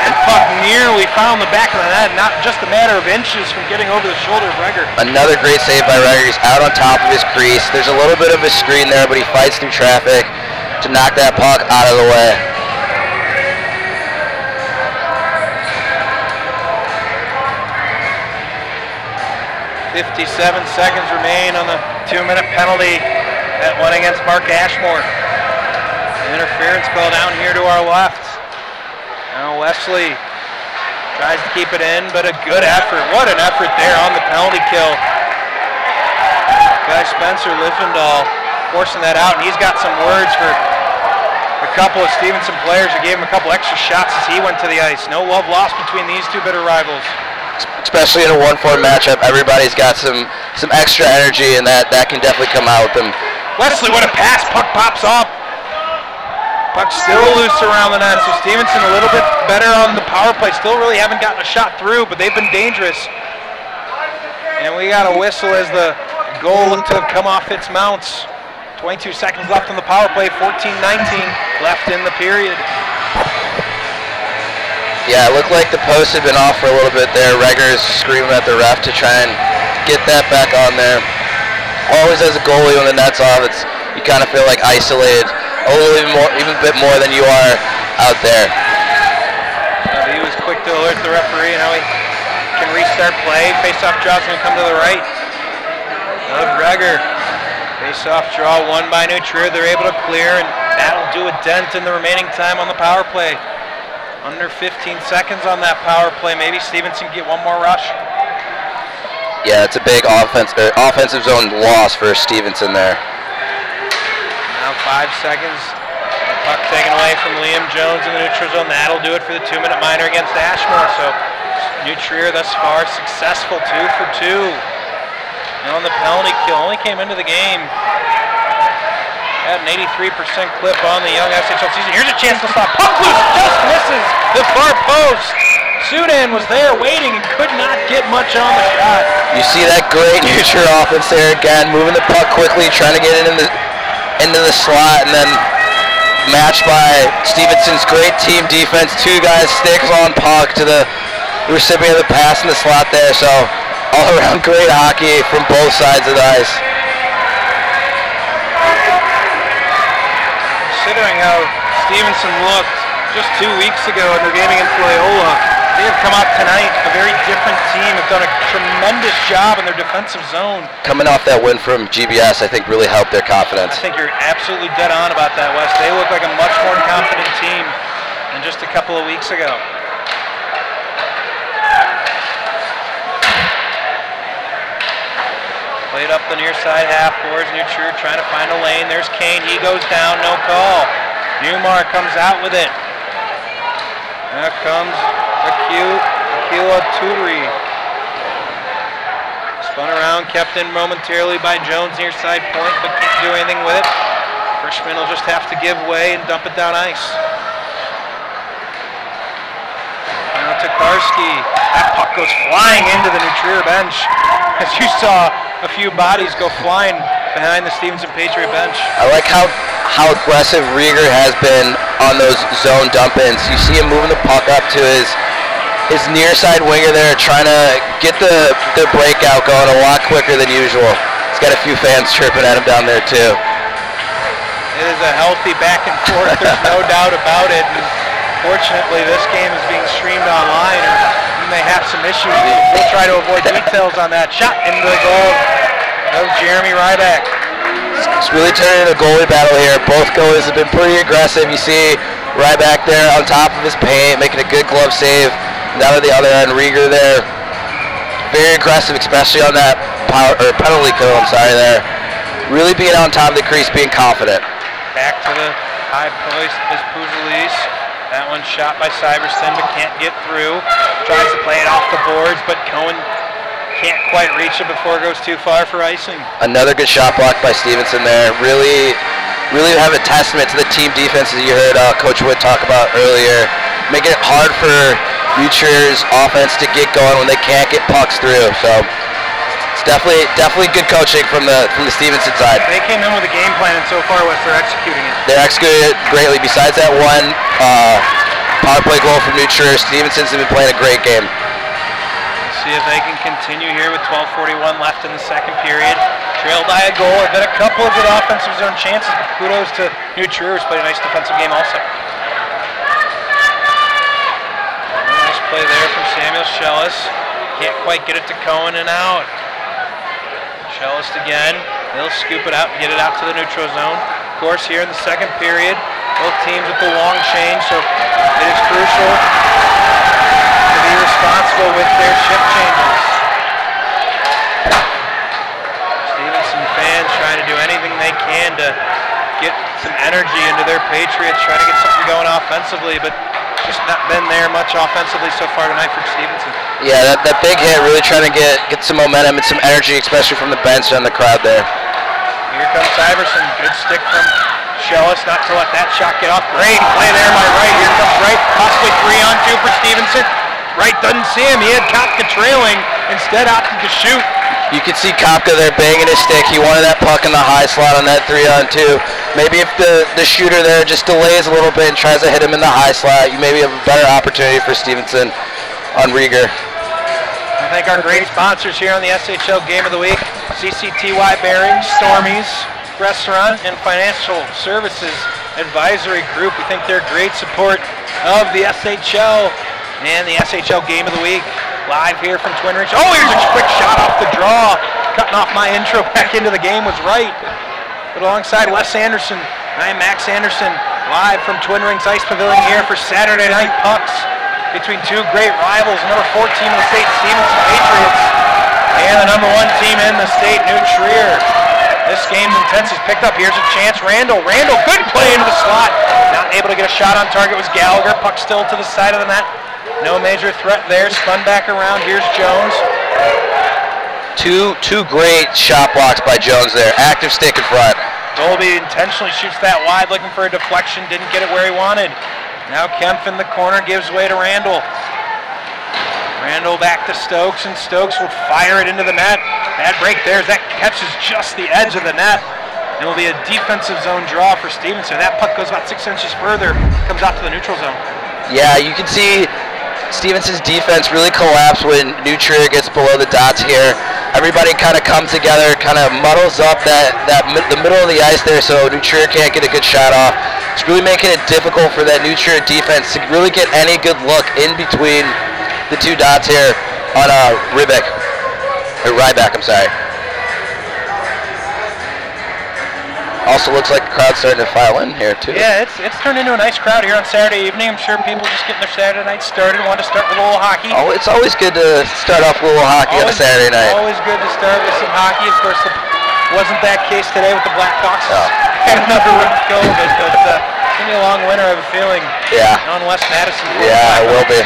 That puck nearly found the back of the net, not just a matter of inches from getting over the shoulder of Reger. Another great save by Reger. He's out on top of his crease. There's a little bit of a screen there, but he fights through traffic to knock that puck out of the way. 57 seconds remain on the 2-minute penalty that went against Mark Ashmore. Interference call down here to our left. Now Wesley tries to keep it in, but a good effort. What an effort there on the penalty kill. Guy Spencer Liffendahl forcing that out, and he's got some words for a couple of Stevenson players who gave him a couple extra shots as he went to the ice. No love lost between these two bitter rivals. Especially in a 1-4 matchup, everybody's got some extra energy, and that can definitely come out with them. Wesley, what a pass! Puck pops off. Puck still loose around the net, so Stevenson a little bit better on the power play. Still really haven't gotten a shot through, but they've been dangerous. And we got a whistle as the goal looked to have come off its mounts. 22 seconds left on the power play, 14-19 left in the period. Yeah, it looked like the post had been off for a little bit there. Reger's screaming at the ref to try and get that back on there. Always as a goalie when the net's off, you kind of feel like isolated a little even a bit more than you are out there. He was quick to alert the referee. Now he can restart play. Face-off draw's going to come to the right of Reger. Face-off draw won by New Trier. They're able to clear, and that'll do a dent in the remaining time on the power play. Under 15 seconds on that power play. Maybe Stevenson can get one more rush. Yeah, it's a big offensive zone loss for Stevenson there. Now 5 seconds. The puck taken away from Liam Jones in the neutral zone. That'll do it for the 2-minute minor against Ashmore. So New Trier thus far successful 2 for 2. And on the penalty kill, only came into the game at an 83% clip on the young SHL season. Here's a chance to stop. Puck loose, just misses the far post. Sudan was there waiting and could not get much on the shot. You see that great New Trier offense there again, moving the puck quickly, trying to get it into the slot, and then matched by Stevenson's great team defense. 2 guys sticks on puck to the recipient of the pass in the slot there. So all around great hockey from both sides of the ice. Considering how Stevenson looked just 2 weeks ago in their game against Loyola. They have come out tonight, a very different team, have done a tremendous job in their defensive zone. Coming off that win from GBS, I think really helped their confidence. I think you're absolutely dead on about that, Wes. They look like a much more confident team than just a couple of weeks ago. Played up the near side half boards. Nutria trying to find a lane. There's Kane. He goes down. No call. Newmar comes out with it. Now comes Akila Tutri. Spun around, kept in momentarily by Jones near side point, but can't do anything with it. Freshman will just have to give way and dump it down ice. Now to Karski. That puck goes flying into the Nutria bench. As you saw a few bodies go flying behind the Stevenson Patriot bench. I like how aggressive Rieger has been on those zone dump-ins. You see him moving the puck up to his near side winger there, trying to get the breakout going a lot quicker than usual. He's got a few fans chirping at him down there too. It is a healthy back and forth, there's no doubt about it. And fortunately, this game is being streamed online, or you may have some issues. We'll try to avoid details on that. Shot into the goal of Jeremy Ryback. It's really turning into a goalie battle here. Both goalies have been pretty aggressive. You see Ryback there on top of his paint, making a good glove save. Down at the other end, Rieger there, very aggressive, especially on that penalty kill. I'm sorry there. Really being on top of the crease, being confident. Back to the high post is Pujalis. That one shot by Syverson, but can't get through. Tries to play it off the boards, but Cohen can't quite reach it before it goes too far for icing. Another good shot block by Stevenson there. Really have a testament to the team defense, as you heard Coach Wood talk about earlier. Making it hard for Nutria's offense to get going when they can't get pucks through. So it's definitely good coaching from the Stevenson side. They came in with a game plan, and so far, Wes, they're executing it. They're executing it greatly. Besides that one power play goal from Nutria, Stevenson's been playing a great game. See if they can continue here with 12:41 left in the second period. Trailed by a goal. They've had a couple of good offensive zone chances, but kudos to Nutria, who's played a nice defensive game also. Nice play there from Samuel Schellis. Can't quite get it to Cohen and out. Schellis again. They'll scoop it out and get it out to the neutral zone. Of course, here in the second period, both teams with the long change, so it is crucial to be responsible with their shift changes. Stevenson fans trying to do anything they can to get some energy into their Patriots, trying to get something going offensively, but just not been there much offensively so far tonight for Stevenson. Yeah, that big hit, really trying to get some momentum and some energy, especially from the bench and the crowd there. Here comes Syverson. Good stick from Schellis, not to let that shot get off. Great play there by Wright. Here comes Wright, possibly 3-on-2 for Stevenson. Wright doesn't see him. He had Kopka trailing, instead opted to shoot. You could see Kopka there banging his stick. He wanted that puck in the high slot on that 3-on-2. Maybe if the shooter there just delays a little bit and tries to hit him in the high slot, you maybe have a better opportunity for Stevenson on Rieger. I thank our great sponsors here on the SHL Game of the Week. CCTY Bearings, Stormies, Restaurant, and Financial Services Advisory Group. We think they're great support of the SHL and the SHL Game of the Week. Live here from Twin Rinks. Oh, here's a quick shot off the draw. Cutting off my intro back into the game was right. But alongside Wes Anderson, I'm Max Anderson, live from Twin Rinks Ice Pavilion here for Saturday Night Pucks between two great rivals, number 4 team in the state, Stevenson Patriots, and the number 1 team in the state, Nutria. This game's intense is picked up. Here's a chance. Randall, good play into the slot. Not able to get a shot on target was Gallagher. Puck still to the side of the net. No major threat there. Spun back around. Here's Jones. Two great shot blocks by Jones there. Active stick in front. Dolby intentionally shoots that wide, looking for a deflection. Didn't get it where he wanted. Now Kempf in the corner gives way to Randall. Randall back to Stokes, and Stokes will fire it into the net. Bad break there as that catches just the edge of the net. It will be a defensive zone draw for Stevenson. That puck goes about 6 inches further, comes out to the neutral zone. Yeah, you can see Stevenson's defense really collapse when Nutria gets below the dots here. everybody kind of comes together, kind of muddles up the middle of the ice there, so New Trier can't get a good shot off. It's really making it difficult for that New Trier defense to really get any good look in between the two dots here on Ryback, I'm sorry. Also looks like the crowd's starting to file in here too. Yeah, it's turned into a nice crowd here on Saturday evening. I'm sure people just getting their Saturday night started, want to start with a little hockey. Oh, it's always good to start off with a little hockey on a Saturday night. Always good to start with some hockey. Of course, wasn't that case today with the Blackhawks. Oh. Had another rough go, but it's going to be a long winter, I have a feeling. Yeah. On West Madison. Yeah, it will be.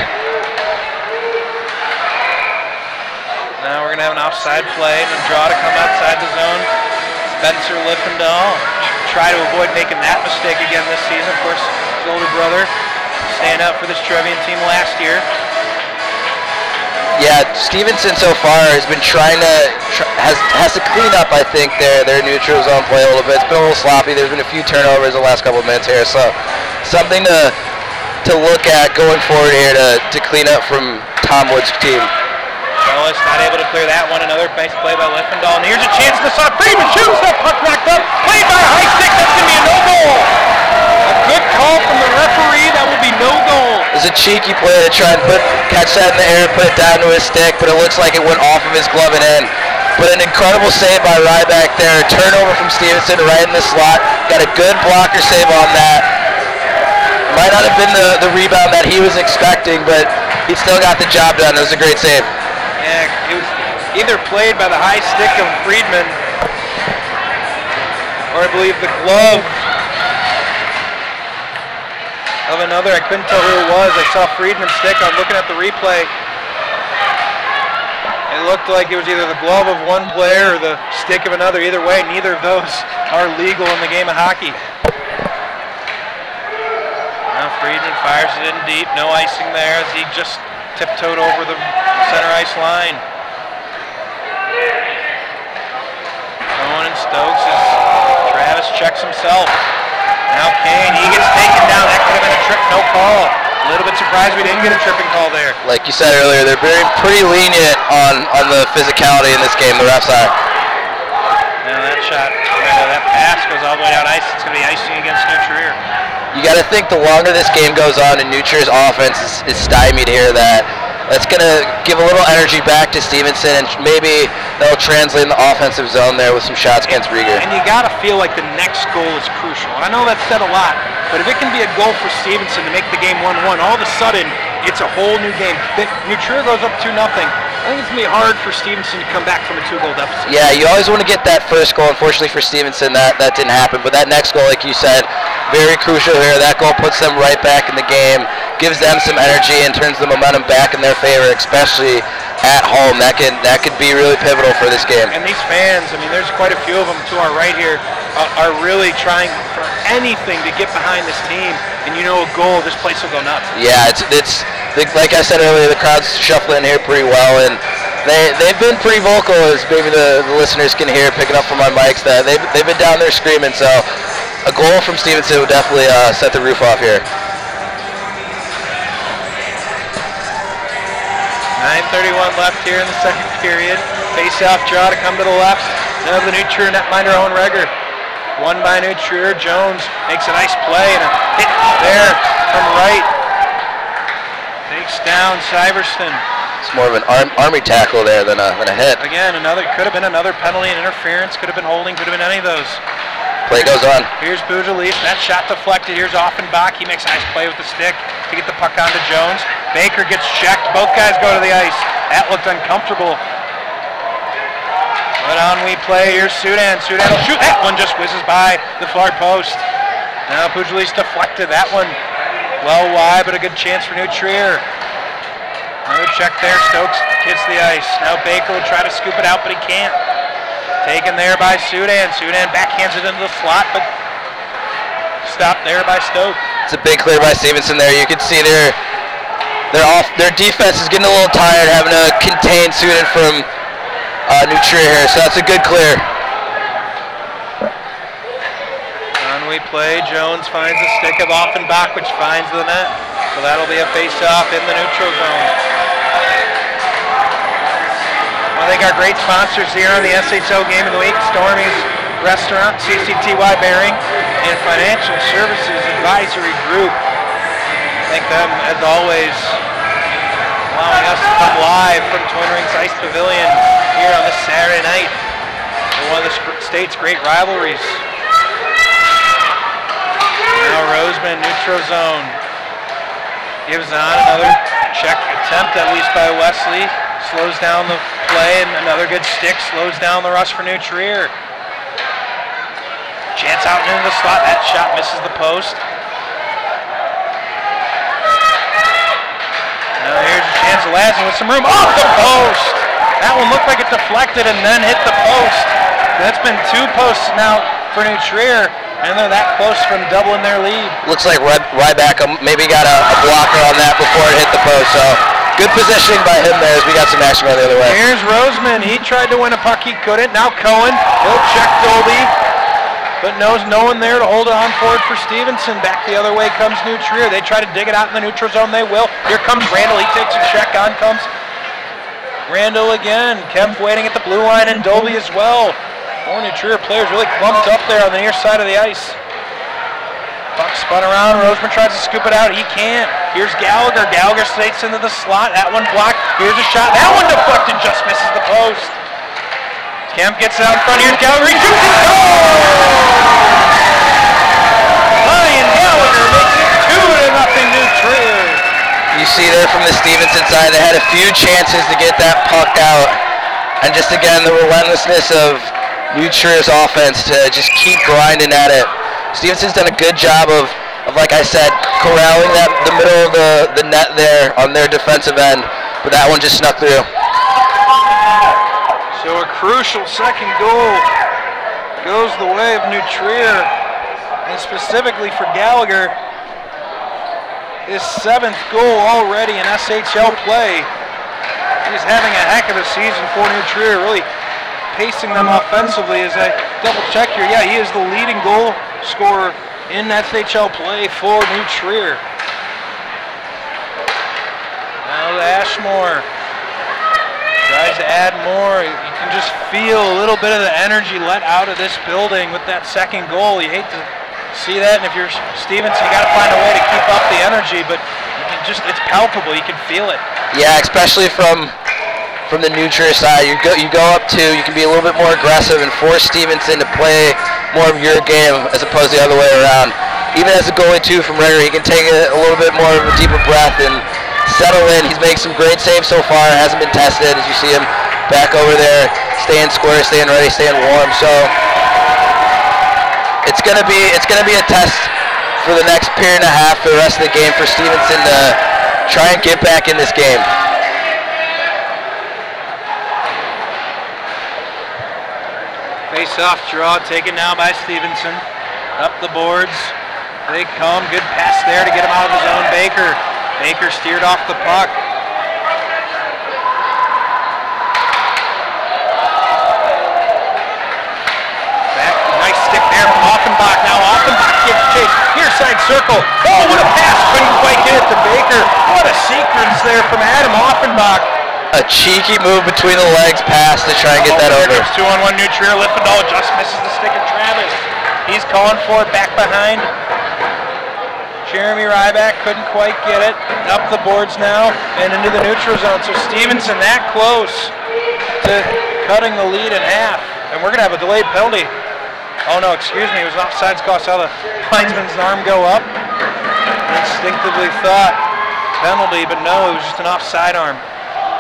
Now we're going to have an offside play and a draw to come outside the zone. Spencer Liffendahl try to avoid making that mistake again this season. Of course, his older brother staying up for this Trevian team last year. Yeah, Stevenson so far has been trying to has to clean up, I think, their neutral zone play a little bit. It's been a little sloppy. There's been a few turnovers the last couple of minutes here, so something to look at going forward here to clean up from Tom Wood's team. Ellis not able to clear that one. Another nice play by Liffendahl. And here's a chance to stop. Friedman shoots that puck knocked up. Played by a high stick. That's going to be a no goal. A good call from the referee. That will be no goal. It was a cheeky play to try and catch that in the air, put it down to his stick, but it looks like it went off of his glove and in. But an incredible save by Ryback there. Turnover from Stevenson right in the slot. Got a good blocker save on that. Might not have been the rebound that he was expecting, but he still got the job done. It was a great save. Yeah, it was either played by the high stick of Friedman, or I believe the glove of another. I couldn't tell who it was. I saw Friedman's stick. I'm looking at the replay. It looked like it was either the glove of one player or the stick of another. Either way, neither of those are legal in the game of hockey. Now Friedman fires it in deep. No icing there as he just tiptoed over the center ice line. Owen and Stokes as Travis checks himself. Now Kane, he gets taken down. That could have been a trip, no call. A little bit surprised we didn't get a tripping call there. Like you said earlier, they're pretty lenient on the physicality in this game, the refs are. Now that shot, that pass goes all the way down ice. It's going to be icing against New Trier. You got to think the longer this game goes on and New Trier's offense is stymied here, that's going to give a little energy back to Stevenson, and maybe that'll translate in the offensive zone there with some shots against Rieger. And you got to feel like the next goal is crucial. And I know that's said a lot, but if it can be a goal for Stevenson to make the game 1-1, all of a sudden it's a whole new game. New Trier goes up 2-0. I think it's going to be hard for Stevenson to come back from a 2-goal deficit. Yeah, you always want to get that first goal. Unfortunately for Stevenson, that didn't happen. But that next goal, like you said, very crucial here. That goal puts them right back in the game, gives them some energy, and turns the momentum back in their favor, especially at home. That could be really pivotal for this game. And these fans, I mean, there's quite a few of them to our right here, are really trying for anything to get behind this team. And you know, a goal, this place will go nuts. Yeah, it's like I said earlier, the crowd's shuffling here pretty well, and they've been pretty vocal, as maybe the listeners can hear picking up from my mics. That they've been down there screaming. So a goal from Stevenson would definitely set the roof off here. 9:31 left here in the second period. Face-off draw to come to the left. Now the New Trier netminder Owen Reger. Won by New Trier. Jones makes a nice play and a hit there from right. Takes down Syverston. It's more of an army tackle there than a hit. Again, could have been another penalty and interference. Could have been holding. Could have been any of those. Play goes on. Here's Bujalise. That shot deflected. Here's Offenbach. He makes a nice play with the stick to get the puck onto Jones. Baker gets checked. Both guys go to the ice. That looked uncomfortable. But on we play. Here's Sudan. Sudan will shoot. That one just whizzes by the far post. Now Bujalise deflected that one. Well wide, but a good chance for New Trier. Another check there. Stokes hits the ice. Now Baker will try to scoop it out, but he can't. Taken there by Sudan. Sudan backhands it into the slot, but stopped there by Stokes. It's a big clear by Stevenson there. You can see their defense is getting a little tired, having to contain Sudan from New Trier here. So that's a good clear. On we play. Jones finds a stick of Offenbach, which finds the net. So that'll be a face-off in the neutral zone. thank our great sponsors here on the SHL Game of the Week, Stormy's Restaurant, CCTY Bearing, and Financial Services Advisory Group. Thank them, as always, allowing us to come live from Twin Rings Ice Pavilion here on this Saturday night for one of the state's great rivalries. Now Roseman, neutral zone, gives on another check attempt, at least by Wesley. Slows down the play, and another good stick slows down the rush for New Trier. Chance out into the slot. That shot misses the post. Now here's a chance of Lassen with some room. Off the post! That one looked like it deflected and then hit the post. That's been 2 posts now for New Trier, and they're that close from doubling their lead. Looks like Ryback maybe got a blocker on that before it hit the post, so good positioning by him there as we got some action going the other way. Here's Roseman. He tried to win a puck. He couldn't. Now Cohen. He'll check Dolby, but knows no one there to hold it on forward for Stevenson. Back the other way comes New Trier. They try to dig it out in the neutral zone. They will. Here comes Randall. He takes a check. On comes Randall again. Kemp waiting at the blue line, and Dolby as well. 4 New Trier players really clumped up there on the near side of the ice. Puck spun around. Roseman tries to scoop it out. He can't. Here's Gallagher. Gallagher slates into the slot. That one blocked. Here's a shot. That one deflected. Just misses the post. Kemp gets it out in front. Here's Gallagher. He shoots it. Ryan Gallagher makes it 2-0 New Trier. You see there from the Stevenson side, they had a few chances to get that puck out. And just again, the relentlessness of New Trier's offense to just keep grinding at it. Stevenson's done a good job of like I said, corralling the middle of the net there on their defensive end, but that one just snuck through. So a crucial second goal goes the way of New Trier, and specifically for Gallagher, his 7th goal already in SHL play. He's having a heck of a season for New Trier, really pacing them offensively. As I double check here, yeah, he is the leading goal scorer in SHL play for New Trier. Now to Ashmore. Tries to add more. You can just feel a little bit of the energy let out of this building with that second goal. You hate to see that, and if you're Stevenson, you got to find a way to keep up the energy, but you can it's palpable. You can feel it. Yeah, especially from the New Trier side. You go up 2, you can be a little bit more aggressive and force Stevenson to play more of your game as opposed to the other way around. Even as a goalie too from Ritter, he can take a little bit more of a deeper breath and settle in. He's made some great saves so far. Hasn't been tested, as you see him back over there, staying square, staying ready, staying warm. So it's gonna be a test for the next period and a half for the rest of the game for Stevenson to try and get back in this game. Face-off draw taken now by Stevenson. Up the boards. They come. Good pass there to get him out of his own. Baker. Baker steered off the puck. Back. Nice stick there from Offenbach. Now Offenbach gives chase. Near side circle. Oh, what a pass. Couldn't quite get it to Baker. What a sequence there from Adam Offenbach. A cheeky move between the legs pass to try and get that over. 2-on-1 New Trier. Liffendahl just misses the stick of Travis. He's calling for it back behind. Jeremy Ryback couldn't quite get it. Up the boards now and into the neutral zone. So Stevenson that close to cutting the lead in half. And we're going to have a delayed penalty. Oh no, excuse me. It was an offsides call. Saw the linesman's arm go up. Instinctively thought penalty, but no, it was just an offside arm.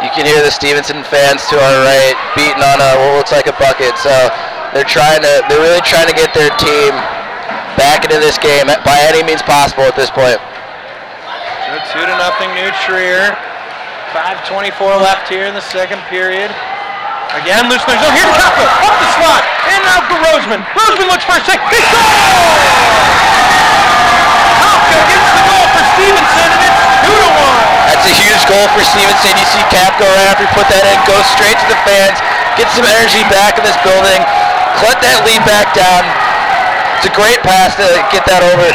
You can hear the Stevenson fans to our right beating on what looks like a bucket. So they're really trying to get their team back into this game by any means possible at this point. So 2-0 New Trier. 5:24 left here in the second period. Again, loose in their zone. Here's Kappa up the slot, and now for Roseman. Roseman looks for a save. He scores! Kappa gets the goal for Stevenson, and it's 2-1. That's a huge goal for Stevenson. You see Cap go right after he put that in, go straight to the fans, get some energy back in this building, let that lead back down. It's a great pass to get that over.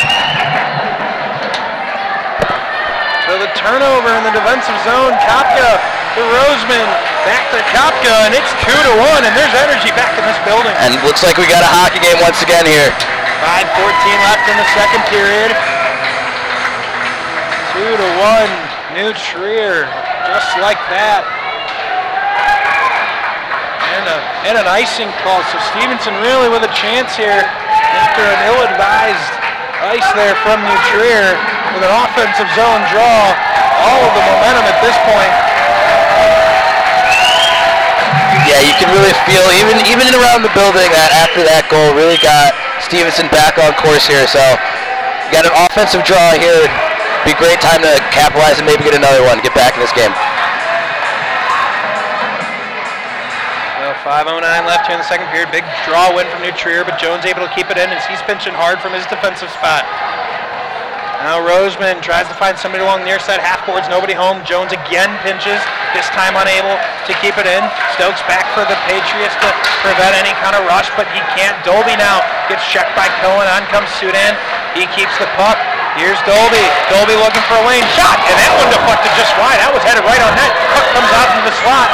So the turnover in the defensive zone, Kapka to Roseman. Back to Kopka, and it's 2-1, and there's energy back in this building. And looks like we got a hockey game once again here. 5:14 left in the second period. 2-1, New Trier, just like that. And an icing call, so Stevenson really with a chance here after an ill-advised ice there from New Trier with an offensive zone draw. All of the momentum at this point. Yeah, you can really feel, even around the building, that after that goal really got Stevenson back on course here. So you got an offensive draw here. Be a great time to capitalize and maybe get another one, get back in this game. 5:09 left here in the second period. Big draw win from New Trier, but Jones able to keep it in as he's pinching hard from his defensive spot. Now Roseman tries to find somebody along the near side, half boards, nobody home. Jones again pinches, this time unable to keep it in. Stokes back for the Patriots to prevent any kind of rush, but he can't. Dolby now gets checked by Cohen. On comes Sudan. He keeps the puck. Here's Dolby. Dolby looking for a lane shot, and that one deflected just wide. That was headed right on net. Puck comes out into the slot.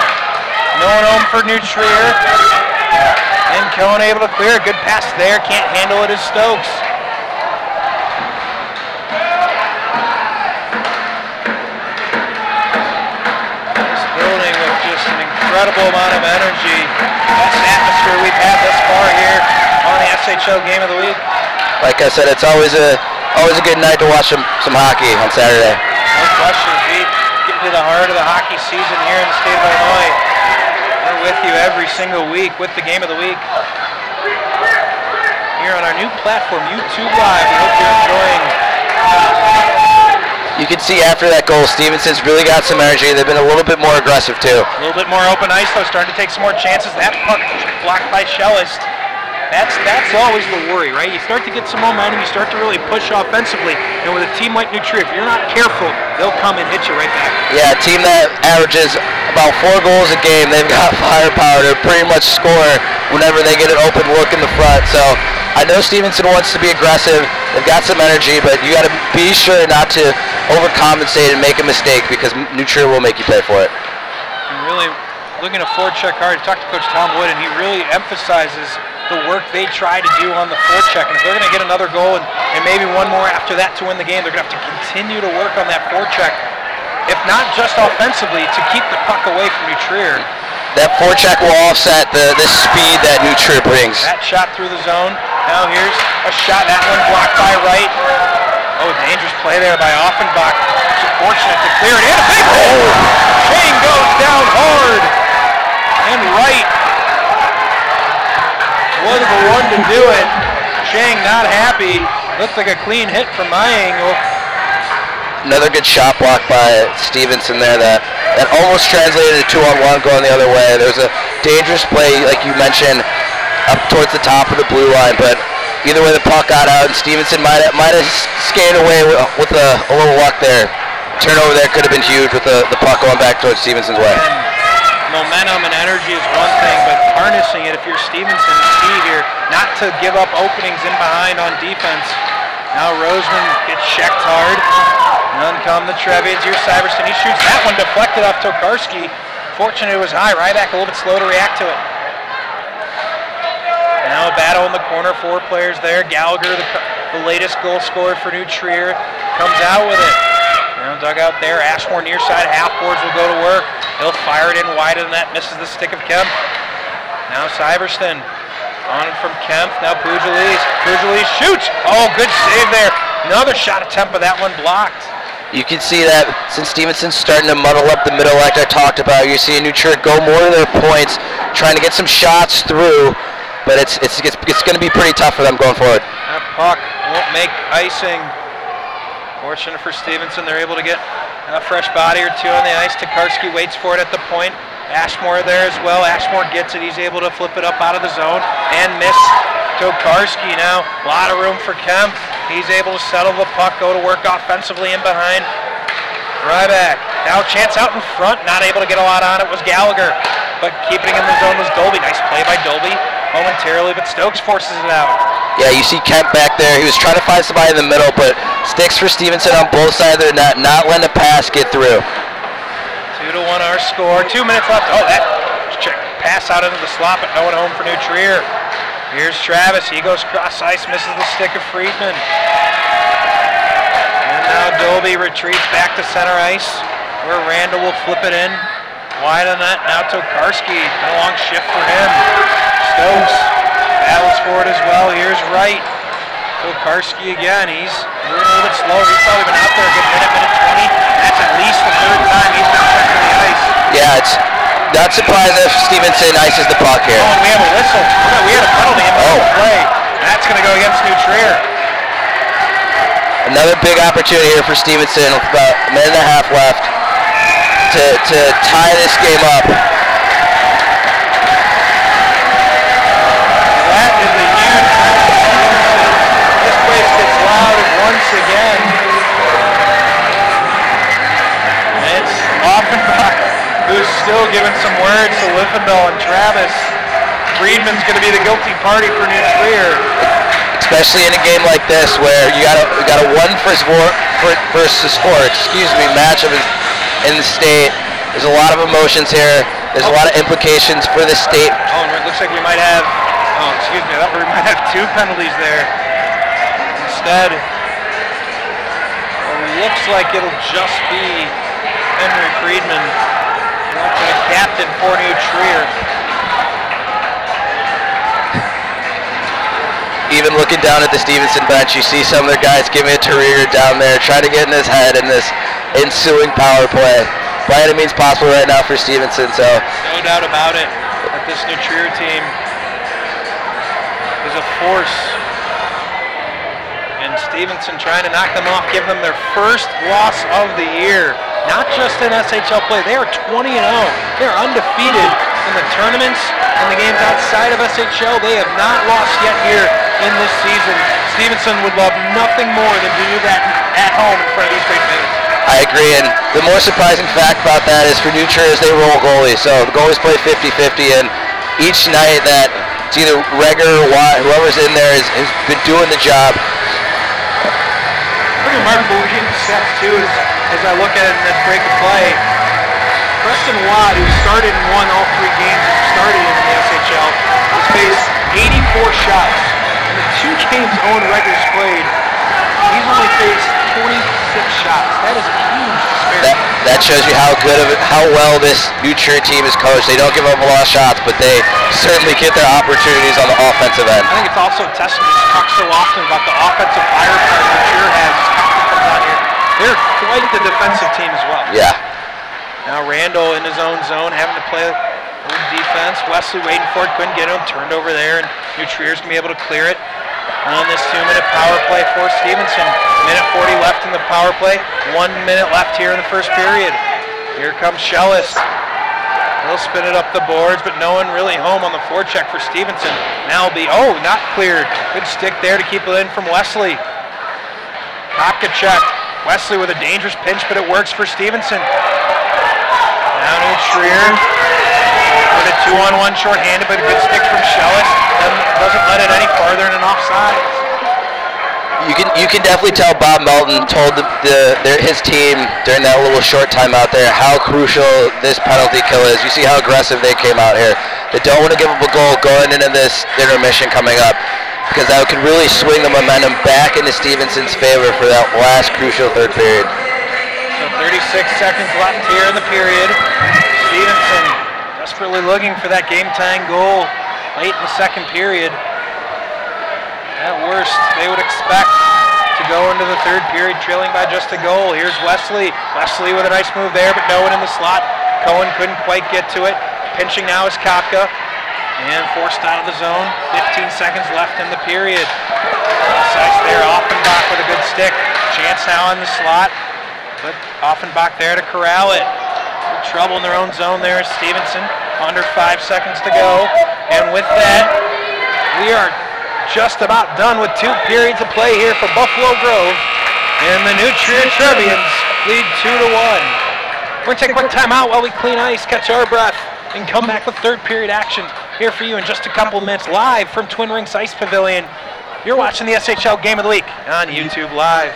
No one home for New Trier. And Cohen able to clear. Good pass there. Can't handle it as Stokes. This building with just an incredible amount of energy. Best atmosphere we've had thus far here on the SHL Game of the Week. Like I said, it's always a good night to watch some hockey on Saturday. No question. We get to the heart of the hockey season here in the state of Illinois. We're with you every single week with the Game of the Week. Here on our new platform, YouTube Live. We hope you're enjoying. You can see after that goal, Stevenson's really got some energy. They've been a little bit more aggressive too. A little bit more open ice though, starting to take some more chances. That puck blocked by Schellist. That's always the worry, right? You start to get some momentum, you start to really push offensively, and with a team like New Trier, if you're not careful, they'll come and hit you right back. Yeah, a team that averages about 4 goals a game, they've got firepower to pretty much score whenever they get an open look in the front. So I know Stevenson wants to be aggressive, they've got some energy, but you got to be sure not to overcompensate and make a mistake because New Trier will make you pay for it. And really looking to forecheck hard. I talked to Coach Tom Wood, and he really emphasizes the work they try to do on the forecheck. And if they're going to get another goal and maybe one more after that to win the game, they're going to have to continue to work on that forecheck, if not just offensively, to keep the puck away from New Trier. That forecheck will offset the speed that New Trier brings. That shot through the zone. Now here's a shot. That one blocked by Wright. Oh, dangerous play there by Offenbach. Just fortunate to clear it in. A big hole! Shane goes down hard. And Wright was the one to do it. Shang not happy. Looks like a clean hit from my angle. Another good shot block by Stevenson there that almost translated to 2-on-1 going the other way. There was a dangerous play, like you mentioned, up towards the top of the blue line, but either way the puck got out and Stevenson might have skated away with a little luck there. Turnover there could have been huge with the puck going back towards Stevenson's way. Momentum and energy is one thing, but harnessing it, if you're Stevenson, is key here. Not to give up openings in behind on defense. Now Roseman gets checked hard. None come the Trevians. Here's Syverson. He shoots that one deflected off Tokarski. Fortunately, it was high. Ryback a little bit slow to react to it. Now a battle in the corner. 4 players there. Gallagher, the latest goal scorer for New Trier, comes out with it. Now dug out there. Ashmore near side. Half boards will go to work. He'll fire it in wider than that. Misses the stick of Kemp. Now Syverson. On from Kemp. Now Pujalis. Pujalis shoots. Oh, good save there. Another shot attempt, but that one blocked. You can see that since Stevenson's starting to muddle up the middle like I talked about, you're seeing New Trier go more to their points, trying to get some shots through, but it's going to be pretty tough for them going forward. That puck won't make icing. Fortunate for Stevenson, they're able to get a fresh body or two on the ice. Tokarski waits for it at the point. Ashmore there as well. Ashmore gets it. He's able to flip it up out of the zone and miss Tokarski. Now a lot of room for Kemp. He's able to settle the puck, go to work offensively in behind. Ryback. Now chance out in front. Not able to get a lot on it was Gallagher. But keeping in the zone was Dolby. Nice play by Dolby momentarily, but Stokes forces it out. Yeah, you see Kemp back there. He was trying to find somebody in the middle, but sticks for Stevenson on both sides of their net, not letting the pass get through. 2-1 1 our score. 2 minutes left. Oh, that pass out into the slot, but no one home for New Trier. Here's Travis. He goes cross ice, misses the stick of Friedman. And now Dolby retreats back to center ice, where Randall will flip it in. Wide on that. Now Tokarski. A long shift for him. Stokes battles for it as well. Here's Wright. Tokarski again. He's moving a little bit slow. He's probably been out there a good minute 20. That's at least the 3rd time he's been checked to the ice. Yeah, it's not surprised if Stevenson ices the puck here. Oh, and we have a whistle. We had a penalty in the play. That's going to go against New Trier. Another big opportunity here for Stevenson with about a minute and a half left to tie this game up. That is a huge Stevenson. This place gets loud once again. It's Offenbach who's still giving some words to Liffendahl and Travis. Friedman's going to be the guilty party for New Trier. Especially in a game like this where you got a 1 versus 4 matchup in the state. There's a lot of emotions here. There's a lot of implications for the state. Oh, and it looks like we might have, I thought we might have 2 penalties there. Instead, it looks like it'll just be Henry Friedman, the captain for New Trier. Even looking down at the Stevenson bench, you see some of the guys giving it to Rieger down there, trying to get in his head in this ensuing power play. By any means possible right now for Stevenson, so. No doubt about it that this New Trier team is a force. And Stevenson trying to knock them off, give them their first loss of the year. Not just in SHL play, they are 20-0. They're undefeated in the tournaments and the games outside of SHL. They have not lost yet here in this season. Stevenson would love nothing more than to do that at home in front of these great fans. I agree, and the more surprising fact about that is for New Trier is they roll goalies. So the goalies play 50-50, and each night that it's either Reger or Watt, whoever's in there has been doing the job. Pretty remarkable stats too as I look at it in this break of play. Preston Watt, who started and won all 3 games started in the SHL, has faced 84 shots. In the 2 games Owen Reger's played, he's only faced 26 shots. That is a huge disparity. That shows you how well this New Trier team is coached. They don't give up a lot of shots, but they certainly get their opportunities on the offensive end. I think it's also a testament to talk so often about the offensive firepower New Trier has. Comes out here. They're quite the defensive team as well. Yeah. Now Randall in his own zone, having to play a little defense. Wesley waiting for it, couldn't get him. Turned over there, and New Trier's going to be able to clear it on this 2-minute power play for Stevenson. Minute 40 left in the power play. 1 minute left here in the first period. Here comes Schellis. He'll spin it up the boards, but no one really home on the forecheck for Stevenson. Now will be, not cleared. Good stick there to keep it in from Wesley. Kopka check. Wesley with a dangerous pinch, but it works for Stevenson. Now New Trier with a 2-on-1 shorthanded, but a good stick from Schellis. And doesn't let it any farther in an offside. You can definitely tell Bob Melton told his team during that little short time out there how crucial this penalty kill is. You see how aggressive they came out here. They don't want to give up a goal going into this intermission coming up, because that could really swing the momentum back into Stevenson's favor for that last crucial 3rd period. So 36 seconds left here in the period. Stevenson desperately looking for that game-tying goal late in the 2nd period. At worst, they would expect to go into the 3rd period trailing by just a goal. Here's Wesley. Wesley with a nice move there, but no one in the slot. Cohen couldn't quite get to it. Pinching now is Kopka. And forced out of the zone. 15 seconds left in the period. Size there, Offenbach with a good stick. Chance now in the slot. But Offenbach there to corral it. Trouble in their own zone there is Stevenson. Under 5 seconds to go. And with that, we are just about done with 2 periods of play here for Buffalo Grove. And the New Trier Trevians lead 2-1. We're going to take a quick time out while we clean ice, catch our breath, and come back with 3rd period action here for you in just a couple minutes live from Twin Rinks Ice Pavilion. You're watching the SHL Game of the Week on YouTube Live.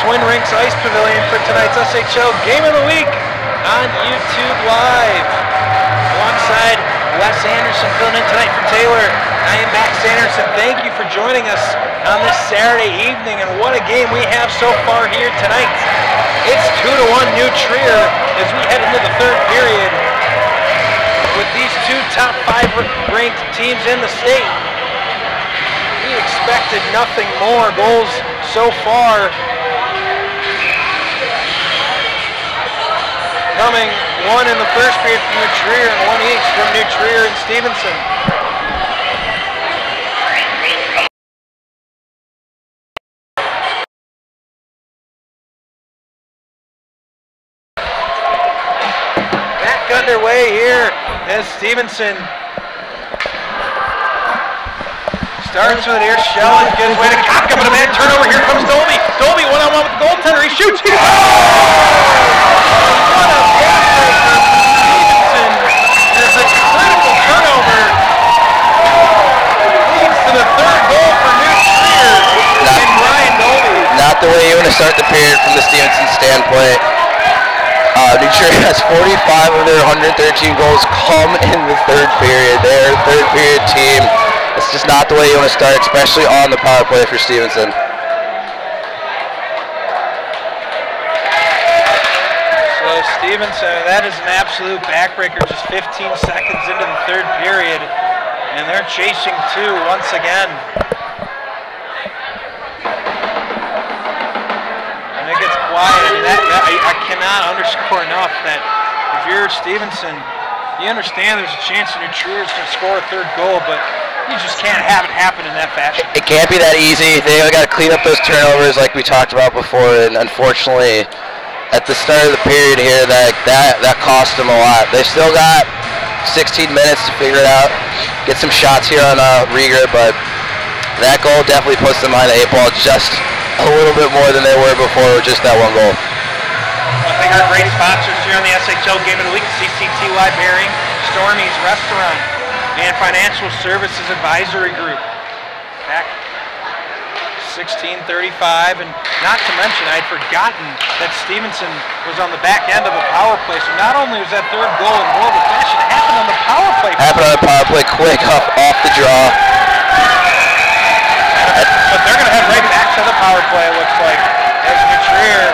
Twin Rinks Ice Pavilion for tonight's SHL Game of the Week on YouTube Live. Alongside Wes Anderson filling in tonight for Taylor, I am Max Anderson. Thank you for joining us on this Saturday evening, and what a game we have so far here tonight. It's 2-1 New Trier as we head into the third period with these two top 5 ranked teams in the state. We expected nothing more. Goals so far coming, one in the first period from New Trier and one each from New Trier and Stevenson. Back underway here as Stevenson starts with an SHL and gives way to Kopka, but a bad turnover. Here comes Dolby. Dolby one-on-one with the goaltender. He shoots. He what a backbreaker from Stevenson. There's a critical turnover. Leads to the third goal for New Trier and Brian Dolby. Not the way you want to start the period from the Stevenson standpoint. New Trier has 45 of their 113 goals come in the third period. They're a third period team. It's just not the way you want to start, especially on the power play for Stevenson. So Stevenson, that is an absolute backbreaker, just 15 seconds into the third period, and they're chasing 2 once again. And it gets quiet. I cannot underscore enough that if you're Stevenson, you understand there's a chance that New Trier is going to score a third goal, but you just can't have it happen in that fashion. It can't be that easy. They got to clean up those turnovers like we talked about before, and unfortunately, at the start of the period here, that cost them a lot. They still got 16 minutes to figure it out, get some shots here on Rieger, but that goal definitely puts them behind the 8 ball just a little bit more than they were before with just that one goal. I think our great sponsors here on the SHL Game of the Week, CCTY Bearing, Stormy's Restaurant, and Financial Services Advisory Group. Back 16:35, and not to mention, I had forgotten that Stevenson was on the back end of a power play, so not only was that third goal in more of a fashion, it happened on the power play. Happened on the power play, quick off the draw. But they're going to head right back to the power play, it looks like, as New Trier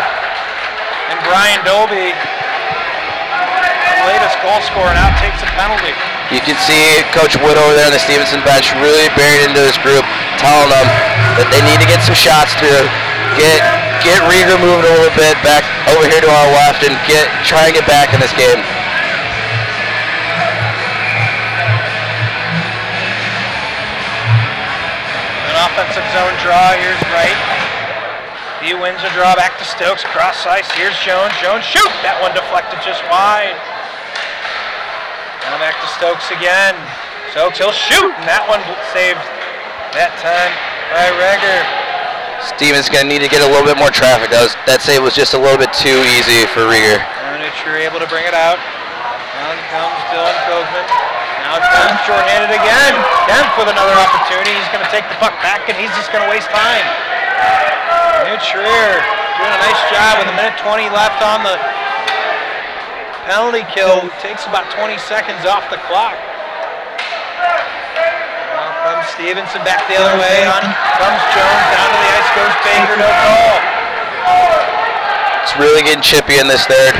and Brian Dolby, the latest goal scorer, now takes a penalty. You can see Coach Wood over there on the Stevenson bench really buried into his group, telling them that they need to get some shots through, get Rieger moving a little bit back over here to our left, and try and get back in this game. An offensive zone draw. Here's Wright. He wins a draw back to Stokes. Cross ice. Here's Jones. Jones shoot. That one deflected just wide. Now back to Stokes again. Stokes, he'll shoot, and that one saved that time by Reger. Stevens going to need to get a little bit more traffic. That save was just a little bit too easy for Rieger. And you're able to bring it out. Down comes Dylan Kochman. Now it's down shorthanded again. Kemp with another opportunity. He's going to take the puck back, and he's just going to waste time. New Trier doing a nice job with 1:20 left on the penalty kill. Takes about 20 seconds off the clock. Now comes Stevenson back the other way. On comes Jones. Down to the ice goes Baker. No call. It's really getting chippy in this third.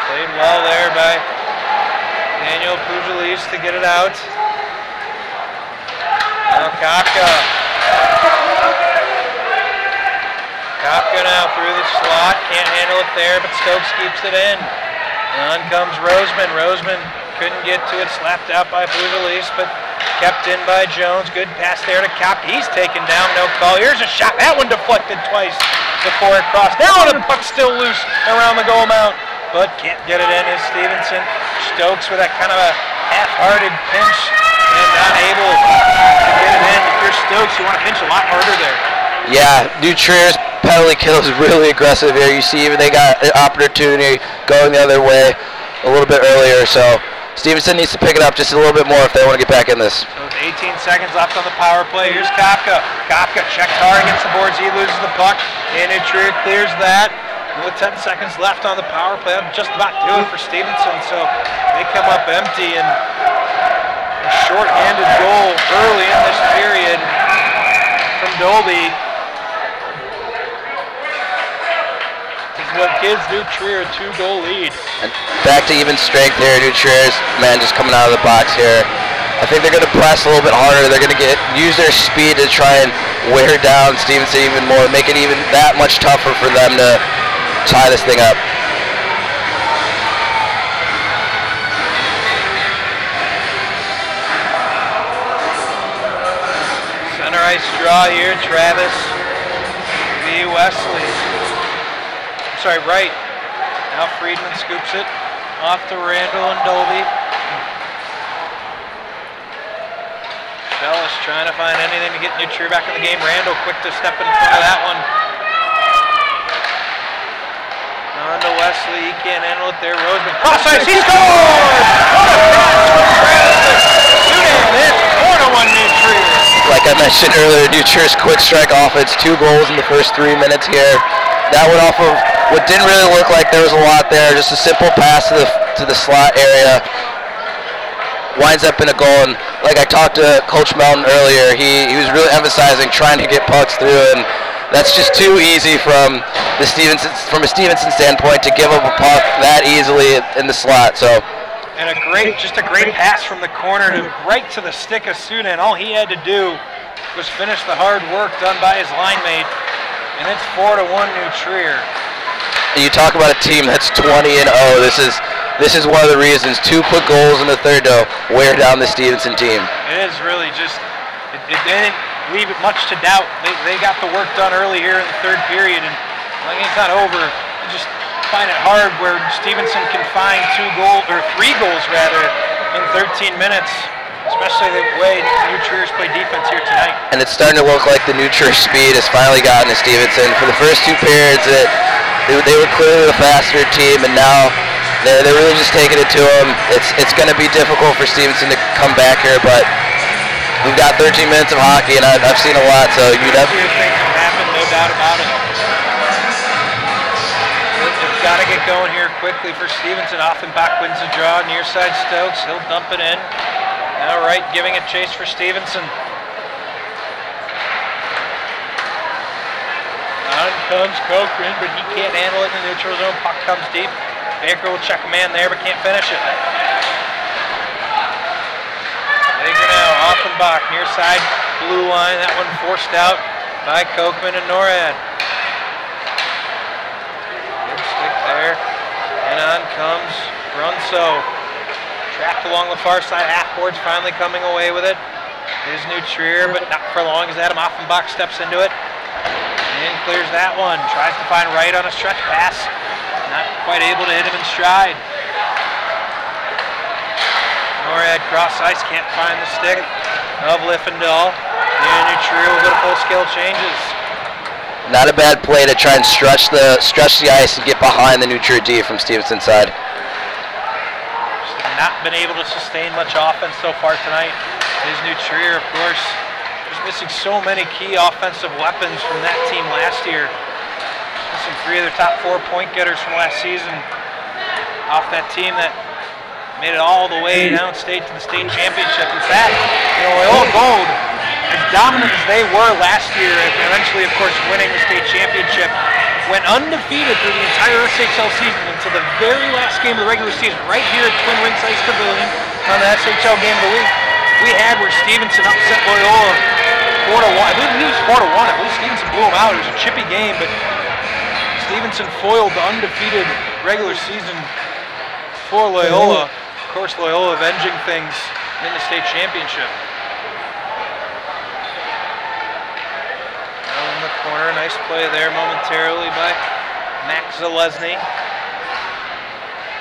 Played well there by Daniel Pujalis to get it out. Now Kopka. Kopka now through the slot. Can't handle it there, but Stokes keeps it in. On comes Roseman. Roseman couldn't get to it. Slapped out by Pujalis, but kept in by Jones. Good pass there to Kopka. He's taken down. No call. Here's a shot. That one deflected twice before it crossed. Now the puck's still loose around the goal mount, but can't get it in as Stevenson. Stokes with that kind of a half-hearted pinch and not able to get it in. If you're Stokes, you want to pinch a lot harder there. Yeah, New Trier's penalty kill is really aggressive here. You see even they got an opportunity going the other way a little bit earlier, so Stevenson needs to pick it up just a little bit more if they want to get back in this. So with 18 seconds left on the power play, here's Kopka. Kopka checks hard against the boards, he loses the puck, and Trier clears that. With 10 seconds left on the power play, that'll just about do it for Stevenson, so they come up empty, and a short-handed goal early in this period from Dolby is what gives New Trier a 2-goal lead. And back to even strength here. New Trier's man just coming out of the box here. I think they're going to press a little bit harder. They're going to use their speed to try and wear down Stevenson even more, make it even that much tougher for them to tie this thing up. Center ice draw here, Travis v. Wesley. Sorry, right. Now Friedman scoops it off to Randall and Dolby. Schellis trying to find anything to get New Trier back in the game. Randall quick to step in front of that one. On to Wesley, he can't handle it there. Roseman, cross ice, he scores! What a cross from Travis! It's 4-1 New Trier. Like I mentioned earlier, New Trier's quick strike offense, 2 goals in the first 3 minutes here. That went off of what didn't really look like there was a lot there, just a simple pass to the slot area. Winds up in a goal, and like I talked to Coach Melton earlier, he was really emphasizing trying to get pucks through, and that's just too easy from a Stevenson standpoint to give up a puck that easily in the slot. So, and just a great pass from the corner to right to the stick of Sudan. All he had to do was finish the hard work done by his line mate, and it's 4-1 New Trier. You talk about a team that's 20-0. This is one of the reasons. 2 quick goals in the third to wear down the Stevenson team. It is really just it didn't leave it much to doubt. They got the work done early here in the third period, and like it's not over. You just find it hard where Stevenson can find 3 goals rather in 13 minutes, especially the way New Trier's play defense here tonight. And it's starting to look like the New Trier speed has finally gotten to Stevenson. For the first 2 periods, they were clearly the faster team, and now they're really just taking it to them. It's going to be difficult for Stevenson to come back here, but we've got 13 minutes of hockey, and I've seen a lot, so you definitely... Things have happened, no doubt about it. It's got to get going here quickly for Stevenson. Offenbach wins the draw, near side Stokes. He'll dump it in. Now Wright giving it chase for Stevenson. On comes Cochran, but he can't handle it in the neutral zone. Puck comes deep. Baker will check a man there, but can't finish it. Baker now, Offenbach, near side, blue line. That one forced out by Kochman and Norad. Good stick there. And on comes Brunso. Trapped along the far side, half boards finally coming away with it. There's New Trier, but not for long as Adam Offenbach steps into it. And clears that one. Tries to find Wright on a stretch pass. Not quite able to hit him in stride. Norad cross ice, can't find the stick of Liffendal. And New Trier will go to full scale changes. Not a bad play to try and stretch the ice and get behind the New Trier D from Stevenson's side. Just not been able to sustain much offense so far tonight. Is New Trier, of course, just missing so many key offensive weapons from that team last year. Missing 3 of their top 4 point getters from last season off that team that made it all the way downstate to the state championship. In fact, Loyola Gold, as dominant as they were last year, and eventually, of course, winning the state championship, went undefeated through the entire SHL season until the very last game of the regular season, right here at Twin Rinks Ice Pavilion on the SHL Game of the Week. We had where Stevenson upset Loyola 4-1. I believe it was 4-1. I believe Stevenson blew them out. It was a chippy game, but Stevenson foiled the undefeated regular season for Loyola. Of course, Loyola avenging things in the state championship. Down in the corner, nice play there momentarily by Max Zalesny.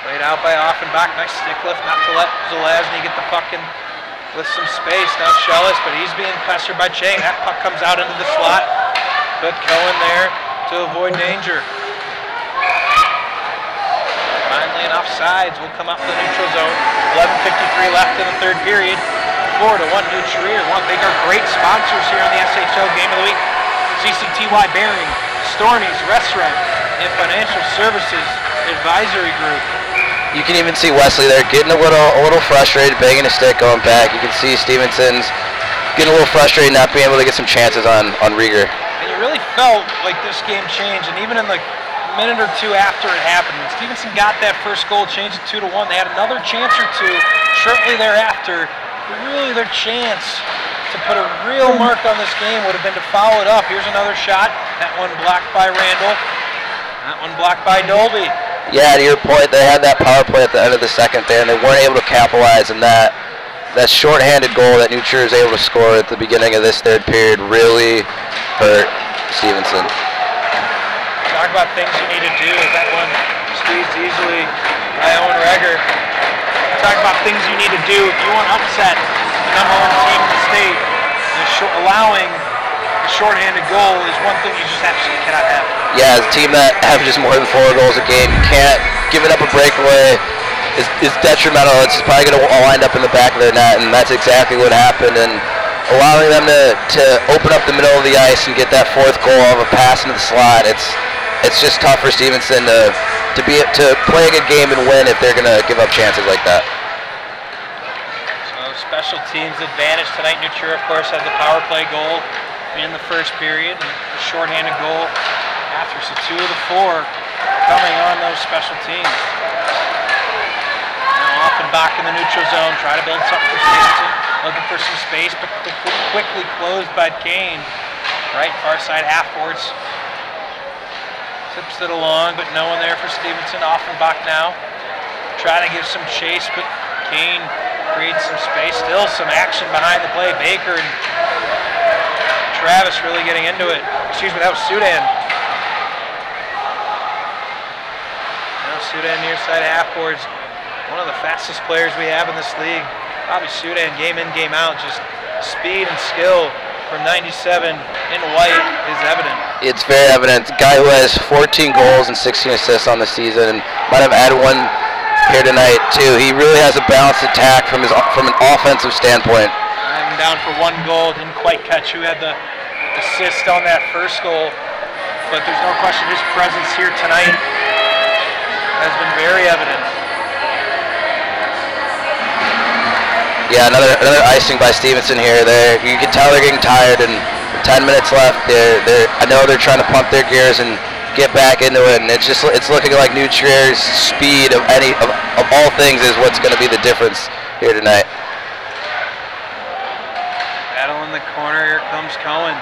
Played out by Offenbach, nice stick lift, not to let Zalesny get the puck in with some space. Now Schellis, but he's being pestered by Chang. That puck comes out into the slot, but Cohen there to avoid danger. Finally an offsides will come up to the neutral zone. 11:53 left in the third period. 4-1 New Trier. Want to thank our great sponsors here on the SHL Game of the Week. CCTY Bearing, Storney's Restaurant, and Financial Services Advisory Group. You can even see Wesley there getting a little frustrated, banging his stick, going back. You can see Stevenson's getting a little frustrated, not being able to get some chances on Rieger. And you really felt like this game changed, and even in the minute or two after it happened, when Stevenson got that first goal, changed it 2-1. They had another chance or two shortly thereafter. But really, their chance to put a real mark on this game would have been to foul it up. Here's another shot. That one blocked by Randall. That one blocked by Dolby. Yeah, to your point, they had that power play at the end of the second there, and they weren't able to capitalize. And that shorthanded goal that New Trier was able to score at the beginning of this third period really hurt Stevenson. Talk about things you need to do. That one squeezed easily by Owen Reger. Talk about things you need to do if you want to upset the #1 team in the state. Allowing a shorthanded goal is one thing you just absolutely cannot have. Yeah, as a team that averages more than 4 goals a game, you can't give it up a breakaway. Is detrimental. It's probably going to wind up in the back of their net, and that's exactly what happened. And allowing them to open up the middle of the ice and get that 4th goal of a pass into the slot, it's just tough for Stevenson to play a good game and win if they're going to give up chances like that. So special teams advantage tonight. New Trier, of course, had the power play goal in the first period, and the shorthanded goal after. So 2 of the 4 coming on those special teams. Now Offenbach in the neutral zone, try to build something for Stevenson. Looking for some space, but quickly closed by Kane. Right, far side half boards. Tips it along, but no one there for Stevenson. Offenbach now. Trying to give some chase, but Kane creates some space. Still some action behind the play. Baker and Travis really getting into it. Excuse me, that was Sudan. Now Sudan near side half boards. One of the fastest players we have in this league. Probably Sudan, game in, game out. Just speed and skill from 97 in white is evident. It's very evident. The guy who has 14 goals and 16 assists on the season, and might have added one here tonight too. He really has a balanced attack from an offensive standpoint. I'm down for 1 goal. Didn't quite catch who had the assist on that first goal, but there's no question his presence here tonight has been very evident. Yeah, another icing by Stevenson here. You can tell they're getting tired, and 10 minutes left. I know they're trying to pump their gears and get back into it, and it's looking like New Trier's speed of all things is what's going to be the difference here tonight. Battle in the corner. Here comes Cohen.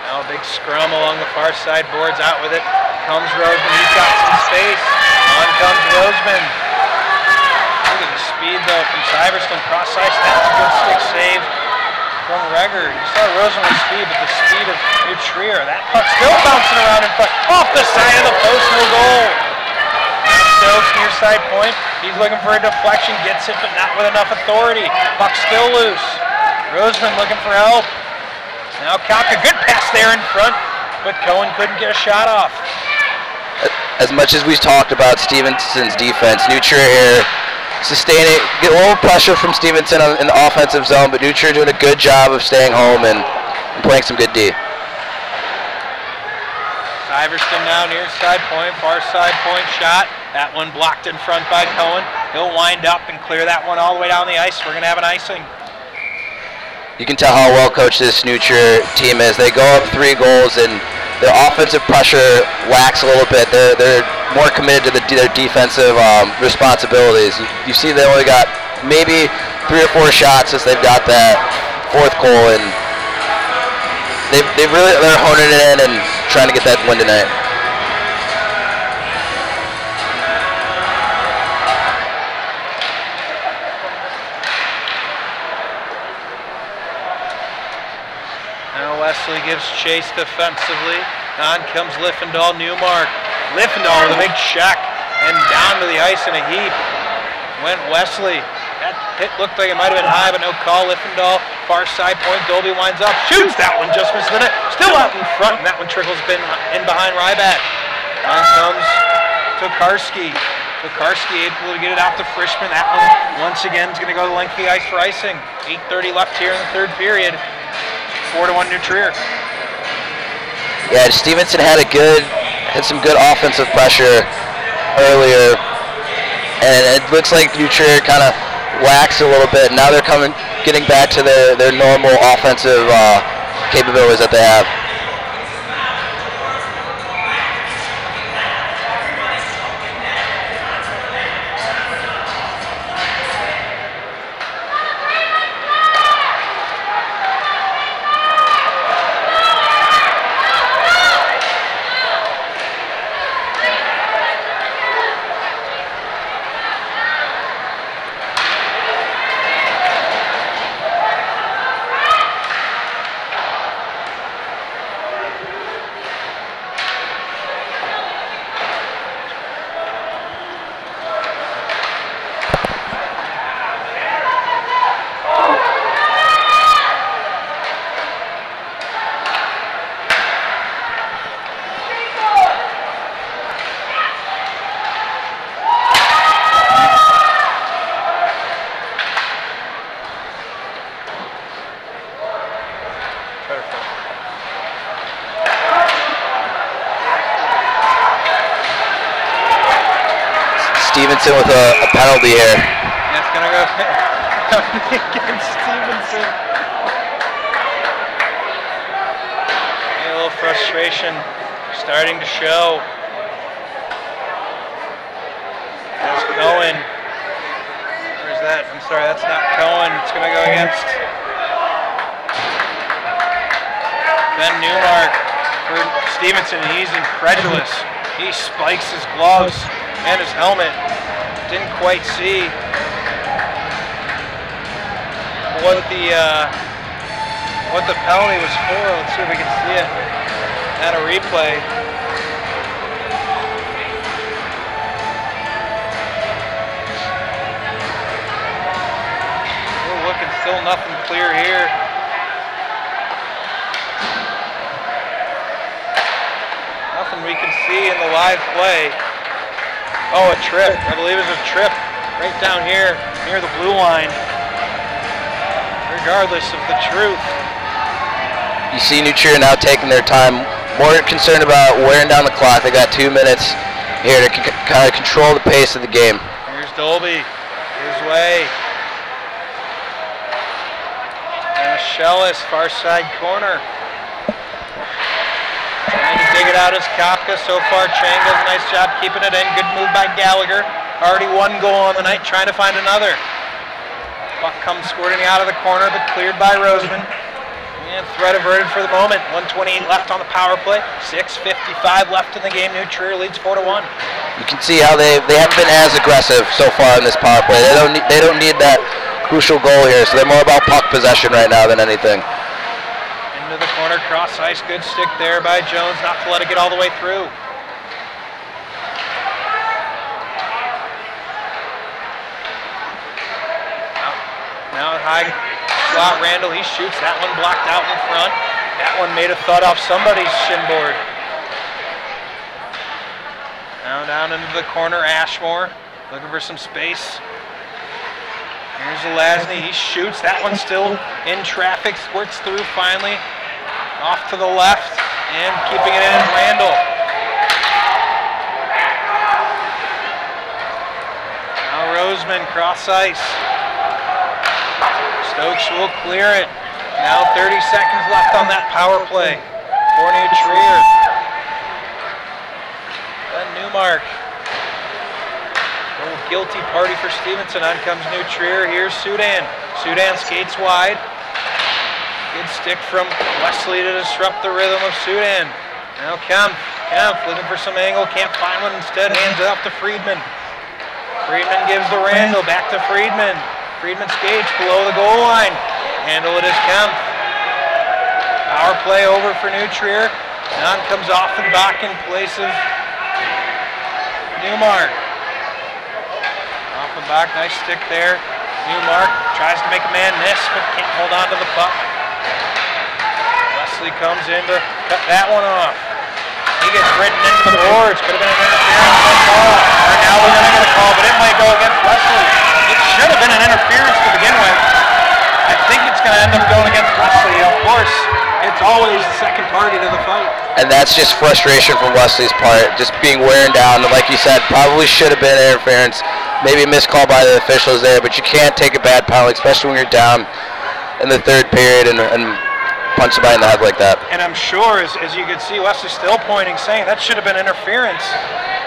Now a big scrum along the far side boards. Out with it comes Roseman. He's got some space. On comes Roseman. Look at the speed though from Syverson. Cross ice. That's a good stick save from Reger. You saw Roseman's speed, but the speed of New Trier. That puck still bouncing around in front. Off the side of the post, no goal. Stokes near side point. He's looking for a deflection. Gets it, but not with enough authority. Puck still loose. Roseman looking for help. Now Kapka, good pass there in front, but Cohen couldn't get a shot off. As much as we've talked about Stevenson's defense, New Trier here sustaining, get a little pressure from Stevenson in the offensive zone, but New Trier doing a good job of staying home and playing some good D. Syverson now near side point, far side point shot. That one blocked in front by Cohen. He'll wind up and clear that one all the way down the ice. We're going to have an icing. You can tell how well coached this New Trier team is. They go up 3 goals and their offensive pressure lacks a little bit. They're more committed to their defensive responsibilities. You see they only got maybe 3 or 4 shots since they've got that 4th goal, and they're honing it in and trying to get that win tonight. Wesley gives chase defensively. On comes Liffendahl, Newmark. Liffendahl with a big check and down to the ice in a heap. Went Wesley. That hit looked like it might have been high, but no call. Liffendahl, far side point. Dolby winds up, shoots that one just missed the net. Still out in front, and that one trickles in behind Ryback. On comes Tokarski. Tokarski able to get it out to Frischman. That one, once again, is going to go to the length of the ice for icing. 8:30 left here in the third period. 4-1 New Trier. Yeah, Stevenson had some good offensive pressure earlier, and it looks like New Trier kind of lax a little bit. Now they're getting back to their normal offensive capabilities that they have. Stevenson with a penalty here. That's going to go against Stevenson. A little frustration starting to show. That's Cohen. Where's that? I'm sorry, that's not Cohen. It's going to go against Ben Newmark for Stevenson. He's incredulous. He spikes his gloves and his helmet. Didn't quite see what the penalty was for. Let's see if we can see it at a replay. We're looking, still nothing clear here. Nothing we can see in the live play. Oh, a trip. I believe it was a trip right down here near the blue line. Regardless of the truth. You see New Trier now taking their time, more concerned about wearing down the clock. They got 2 minutes here to kind of control the pace of the game. Here's Dolby, his way. And Schellis, far side corner. Trying to dig it out as Kafka. So far, Chang does a nice job keeping it in. Good move by Gallagher. Already one goal on the night, trying to find another. Puck comes squirting out of the corner, but cleared by Roseman. And threat averted for the moment. 1:28 left on the power play. 6:55 left in the game. New Trier leads 4-1. You can see how they haven't been as aggressive so far in this power play. They don't need that crucial goal here, so they're more about puck possession right now than anything. Into the corner, cross ice, good stick there by Jones, not to let it get all the way through. Now high slot Randall, he shoots, that one blocked out in front. That one made a thud off somebody's shin board. Now down into the corner, Ashmore, looking for some space. Here's Zelazny, he shoots, that one still in traffic, squirts through finally. Off to the left, and keeping it in is Randall. Now Roseman, cross ice. Stokes will clear it. Now 30 seconds left on that power play for New Trier. Then Newmark. Little guilty party for Stevenson. On comes New Trier. Here's Sudan. Sudan skates wide. Good stick from Wesley to disrupt the rhythm of Sudan. Now Kempf. Kempf looking for some angle. Can't find one. Instead hands it off to Friedman. Friedman gives the Randall. Back to Friedman. Friedman skates below the goal line. Handle it as Kempf. Power play over for New Trier. Now comes off and back in place of Newmark. Off and back, nice stick there. Newmark tries to make a man miss, but can't hold on to the puck. Wesley comes in to cut that one off. He gets ridden into the boards. Could have been an interference call. Or now we're going to get a call, but it might go against Wesley. It should have been an interference to begin with. I think it's going to end up going against Wesley. Of course, it's always the second party to the fight. And that's just frustration from Wesley's part, just being wearing down. Like you said, probably should have been interference. Maybe a missed call by the officials there, but you can't take a bad penalty, especially when you're down in the third period and punch somebody in the head like that. And I'm sure, as you can see, Wesley's still pointing, saying that should have been interference.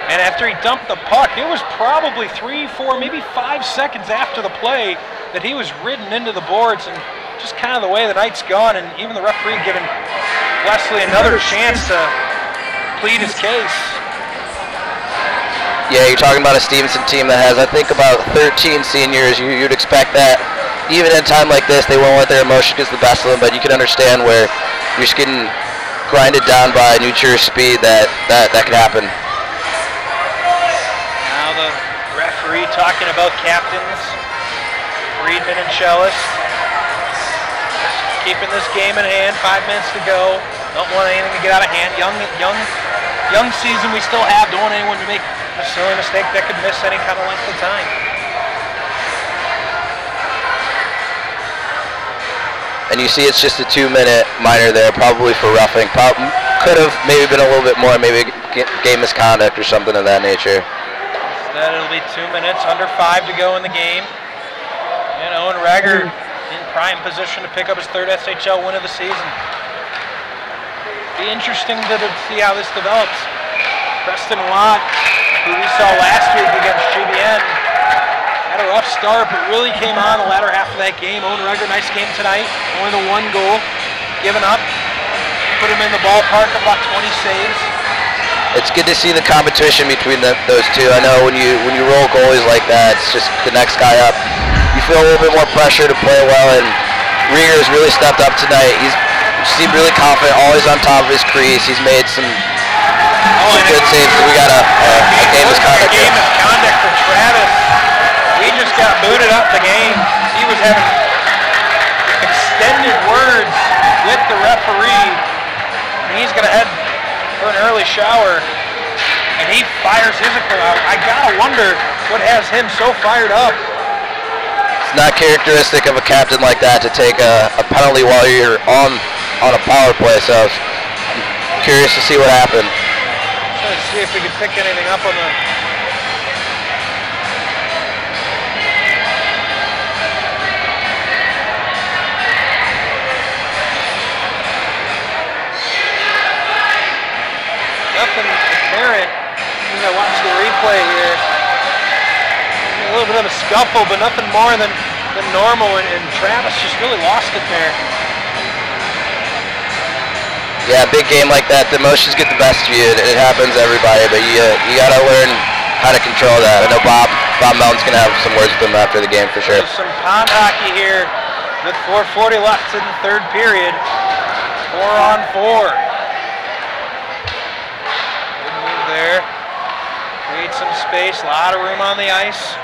And after he dumped the puck, it was probably 3, 4, maybe 5 seconds after the play that he was ridden into the boards, and just kind of the way the night's gone, and even the referee giving Wesley another chance to plead his case. Yeah, you're talking about a Stevenson team that has, I think, about 13 seniors. You'd expect that. Even in a time like this, they won't let their emotion get the best of them, but you can understand where you're just getting grinded down by New Jersey speed that could happen. Now the referee talking about captains, Friedman and Schellis. Just keeping this game in hand, 5 minutes to go. Don't want anything to get out of hand. Young season we still have. Don't want anyone to make a silly mistake that could miss any kind of length of time. And you see it's just a 2-minute minor there, probably for roughing. Could have maybe been a little bit more, maybe game misconduct or something of that nature. Instead it'll be 2 minutes, under 5 to go in the game. And Owen Rager in prime position to pick up his 3rd SHL win of the season. Be interesting to see how this develops. Preston Watt, who we saw last week against GBN, had a rough start, but really came on the latter half of that game. Owen Rager, nice game tonight. Only the 1 goal given up. Put him in the ballpark of about 20 saves. It's good to see the competition between those two. I know when you roll goalies like that, it's just the next guy up. You feel a little bit more pressure to play well, and Rieger has really stepped up tonight. He's seemed really confident, always on top of his crease. He's made some good saves. We got a game misconduct. Game misconduct for Travis. He just got booted up the game. He was having extended words with the referee. And he's going to head for an early shower. And he fires his out. I got to wonder what has him so fired up. It's not characteristic of a captain like that to take a penalty while you're on a power play. So I'm curious to see what happened. Trying to see if we can pick anything up on the... Nothing apparent as I watch the replay here. A little bit of a scuffle, but nothing more than normal, and Travis just really lost it there. Yeah, big game like that, the emotions get the best of you. It happens to everybody, but you got to learn how to control that. I know Bob Melton's going to have some words with him after the game for sure. There's some pond hockey here with 4:40 left in the 3rd period. 4-on-4. Good move there. Create some space, a lot of room on the ice.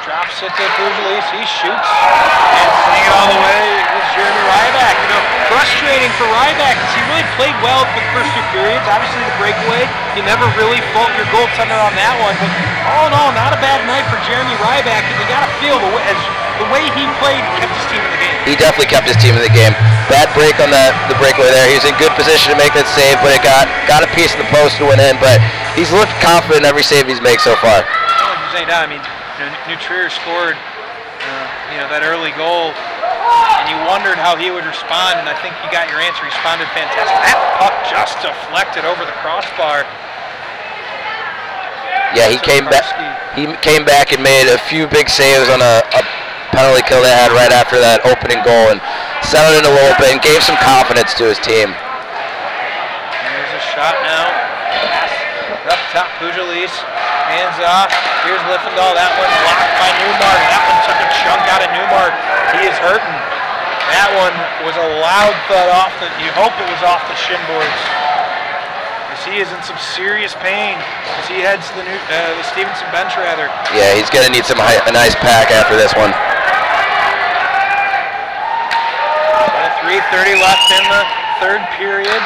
Drops it to Pujalis, he shoots, and sending it all the way is Jeremy Ryback. You know, frustrating for Ryback because he really played well for the first 2 periods. Obviously the breakaway, you never really fault your goaltender on that one, but all in all, not a bad night for Jeremy Ryback, and you got to feel the way he played kept his team in the game. He definitely kept his team in the game. Bad break on the breakaway there. He was in good position to make that save, but it got a piece of the post to win in, but he's looked confident in every save he's made so far. I mean, New Trier scored, that early goal, and you wondered how he would respond, and I think you got your answer. He responded fantastic. That puck just deflected over the crossbar. Yeah, he came back. He came back and made a few big saves on a penalty kill they had right after that opening goal, and settled in a little bit and gave some confidence to his team. Here's a shot now. Pass up top, Pujalis. Hands off. Here's Liffendahl. That one blocked by Newmark. That one took a chunk out of Newmark. He is hurting. That one was a loud thud off the, you hope it was off the shin boards. As he is in some serious pain as he heads to the Stevenson bench rather. Yeah, he's going to need a nice pack after this one. 3:30 left in the 3rd period.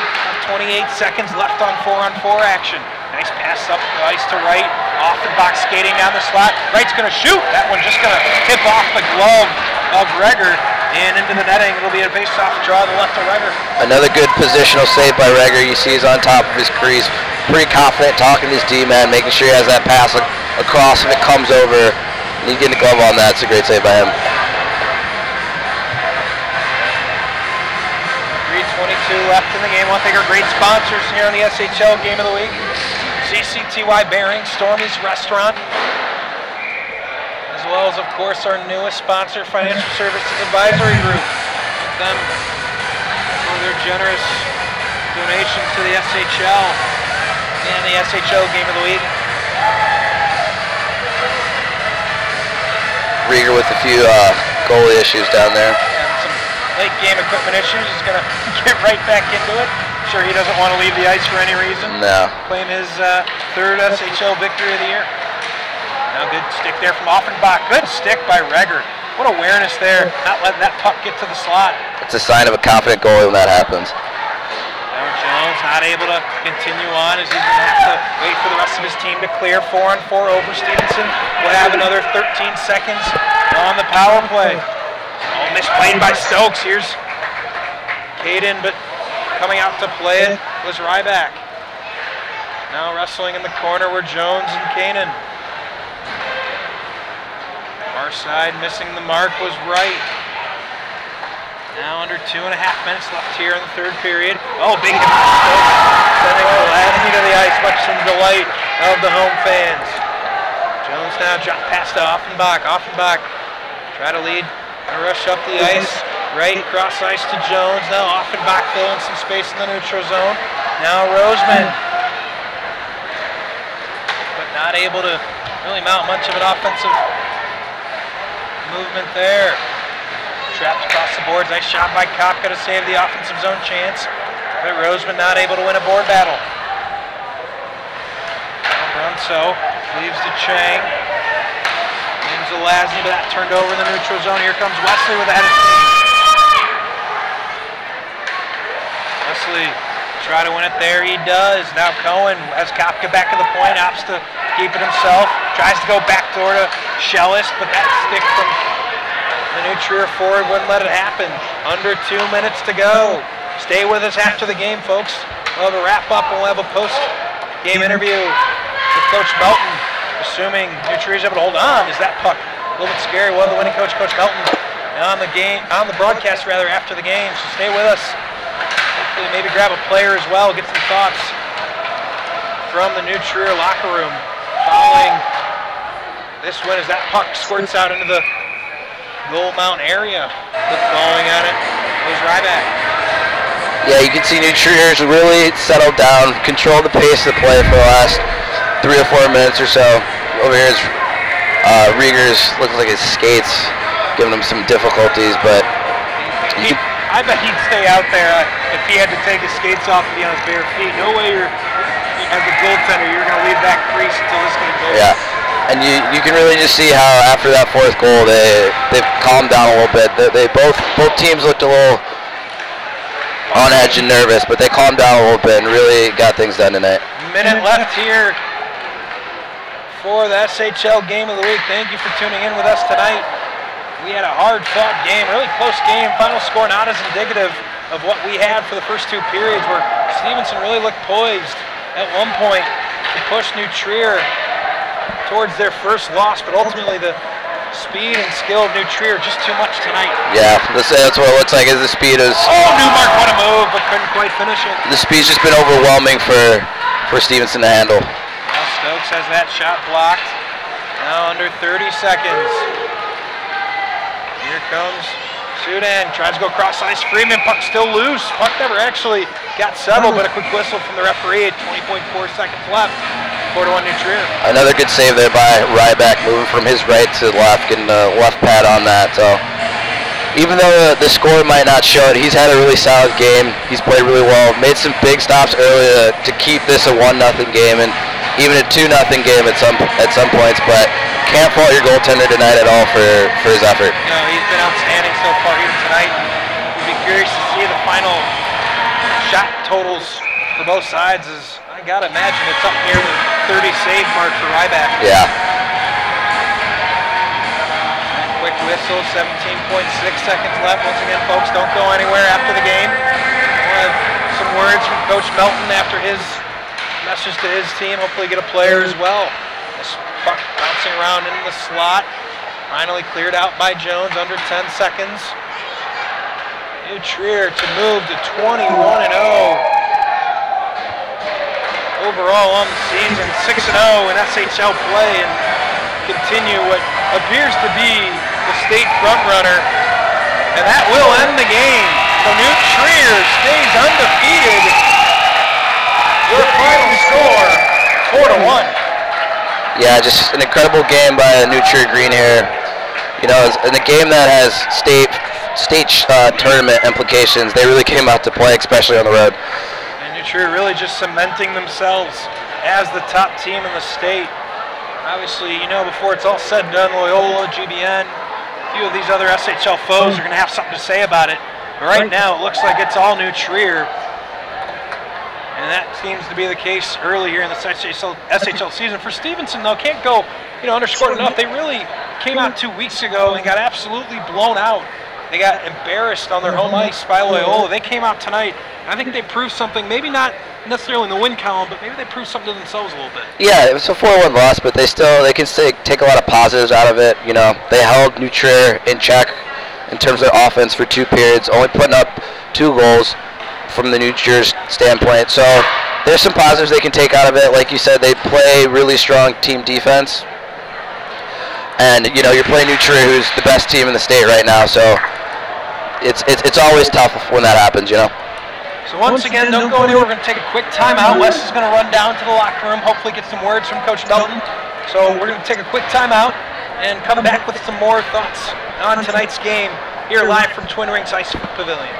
28 seconds left on 4-on-4 action. Nice pass up the ice to Wright. Off the box, skating down the slot. Wright's going to shoot. That one just going to tip off the glove of Reger and into the netting. It'll be a face-off draw to the left of Reger. Another good positional save by Reger. You see he's on top of his crease. Pretty confident talking to his D-man, making sure he has that pass across if it comes over. And he's getting a glove on that. It's a great save by him. 3:22 left in the game. I want to thank our great sponsors here on the SHL Game of the Week. CCTY Bearing, Stormy's Restaurant, as well as, of course, our newest sponsor, Financial Services Advisory Group. Thank them for their generous donations to the SHL and the SHL Game of the Week. Reger with a few goalie issues down there. And some late game equipment issues. He's going to get right back into it. Sure, he doesn't want to leave the ice for any reason. No. Claim his third SHL victory of the year. Now good stick there from Offenbach. Good stick by Reger. What awareness there. Not letting that puck get to the slot. It's a sign of a confident goalie when that happens. Now Jones not able to continue on as he's going to have to wait for the rest of his team to clear. 4-on-4 over Stevenson. We'll have another 13 seconds on the power play. Oh, misplayed by Stokes. Here's Caden, but coming out to play it was Ryback. Now wrestling in the corner were Jones and Kanan. Far side missing the mark was Wright. Now under 2.5 minutes left here in the third period. Oh, big hit by Stokes. Sending Gladney to the ice, much to the delight of the home fans. Jones now dropped past to Offenbach. Offenbach try to lead and rush up the ice. Right cross ice to Jones. Now Offenbach filling some space in the neutral zone. Now Roseman. But not able to really mount much of an offensive movement there. Trapped across the boards. Nice shot by Kopka to save the offensive zone chance. But Roseman not able to win a board battle. Now Brunso leaves to Chang. Names Zelazny, but that turned over in the neutral zone. Here comes Wesley with a head of steam. Wesley try to win it there. He does. Now Cohen has Kopka back to the point. Opts to keep it himself. Tries to go backdoor to Schellis, but that stick from the new Trier forward wouldn't let it happen. Under 2 minutes to go. Stay with us after the game, folks. We'll have a wrap-up and we'll have a post-game interview with Coach Melton. Assuming New Trier's able to hold on. Is that puck a little bit scary? Well, the winning coach, Coach Melton, on the broadcast rather after the game. So stay with us. Hopefully maybe grab a player as well, get some thoughts from the New Trier locker room following this win as that puck squirts out into the goal mount area. But following on it was Ryback. Yeah, you can see New Trier's really settled down, controlled the pace of the play for the last 3 or 4 minutes or so. Over here is Reger's looks like his skates giving him some difficulties, but I bet he'd stay out there if he had to take his skates off and be on his bare feet. No way as a goaltender, you're going to leave that crease until this game's over. Yeah, and you can really just see how after that 4th goal, they've calmed down a little bit. They both teams looked a little on edge and nervous, but they calmed down a little bit and really got things done tonight. Minute left here for the SHL Game of the Week. Thank you for tuning in with us tonight. We had a hard-fought game, really close game. Final score not as indicative of what we had for the first 2 periods, where Stevenson really looked poised at one point to push New Trier towards their first loss, but ultimately the speed and skill of New Trier just too much tonight. Yeah, that's what it looks like. Is the speed is. Oh, Newmark won a move, but couldn't quite finish it. The speed's just been overwhelming for Stevenson to handle. Now Stokes has that shot blocked. Now under 30 seconds. Here comes Sudan, tries to go cross ice. Freeman, puck still loose. Puck never actually got settled, but a quick whistle from the referee at 20.4 seconds left. 4-1 New Trier. Another good save there by Ryback, moving from his right to left, getting the left pad on that. So even though the score might not show it, he's had a really solid game. He's played really well. Made some big stops early to keep this a 1-0 game and even a 2-0 game at some points, but can't fault your goaltender tonight at all for his effort. No, he's been outstanding so far here tonight. We'll be curious to see the final shot totals for both sides is, I gotta imagine it's up near the 30 save mark for Ryback. Yeah. Quick whistle, 17.6 seconds left. Once again, folks, don't go anywhere after the game. We'll have some words from Coach Melton after his message to his team. Hopefully get a player as well. This puck bouncing around in the slot. Finally cleared out by Jones, under 10 seconds. New Trier to move to 21-0. Overall on the season, 6-0 in SHL play, and continue what appears to be the state frontrunner. And that will end the game. So New Trier stays undefeated. Your final score, 4-1. Yeah, just an incredible game by New Trier Green here. You know, in a game that has state tournament implications, they really came out to play, especially on the road. And New Trier really just cementing themselves as the top team in the state. Obviously, you know, before it's all said and done, Loyola, GBN, a few of these other SHL foes are going to have something to say about it. But right now, it looks like it's all New Trier. And that seems to be the case early here in the SHL season. For Stevenson, though, can't go, underscored enough. They really came out 2 weeks ago and got absolutely blown out. They got embarrassed on their home ice by Loyola. They came out tonight. I think they proved something, maybe not necessarily in the win column, but maybe they proved something to themselves a little bit. Yeah, it was a 4-1 loss, but they can take a lot of positives out of it. You know, they held New Trier in check in terms of offense for 2 periods, only putting up 2 goals from the New Trier standpoint. So there's some positives they can take out of it. Like you said, they play really strong team defense. And, you're playing New Trier, who's the best team in the state right now. So it's always tough when that happens, So once again, don't go anywhere. We're going to take a quick timeout. Wes is going to run down to the locker room, hopefully get some words from Coach Melton. So we're going to take a quick timeout and come back with some more thoughts on tonight's game here live from Twin Rinks Ice Pavilion.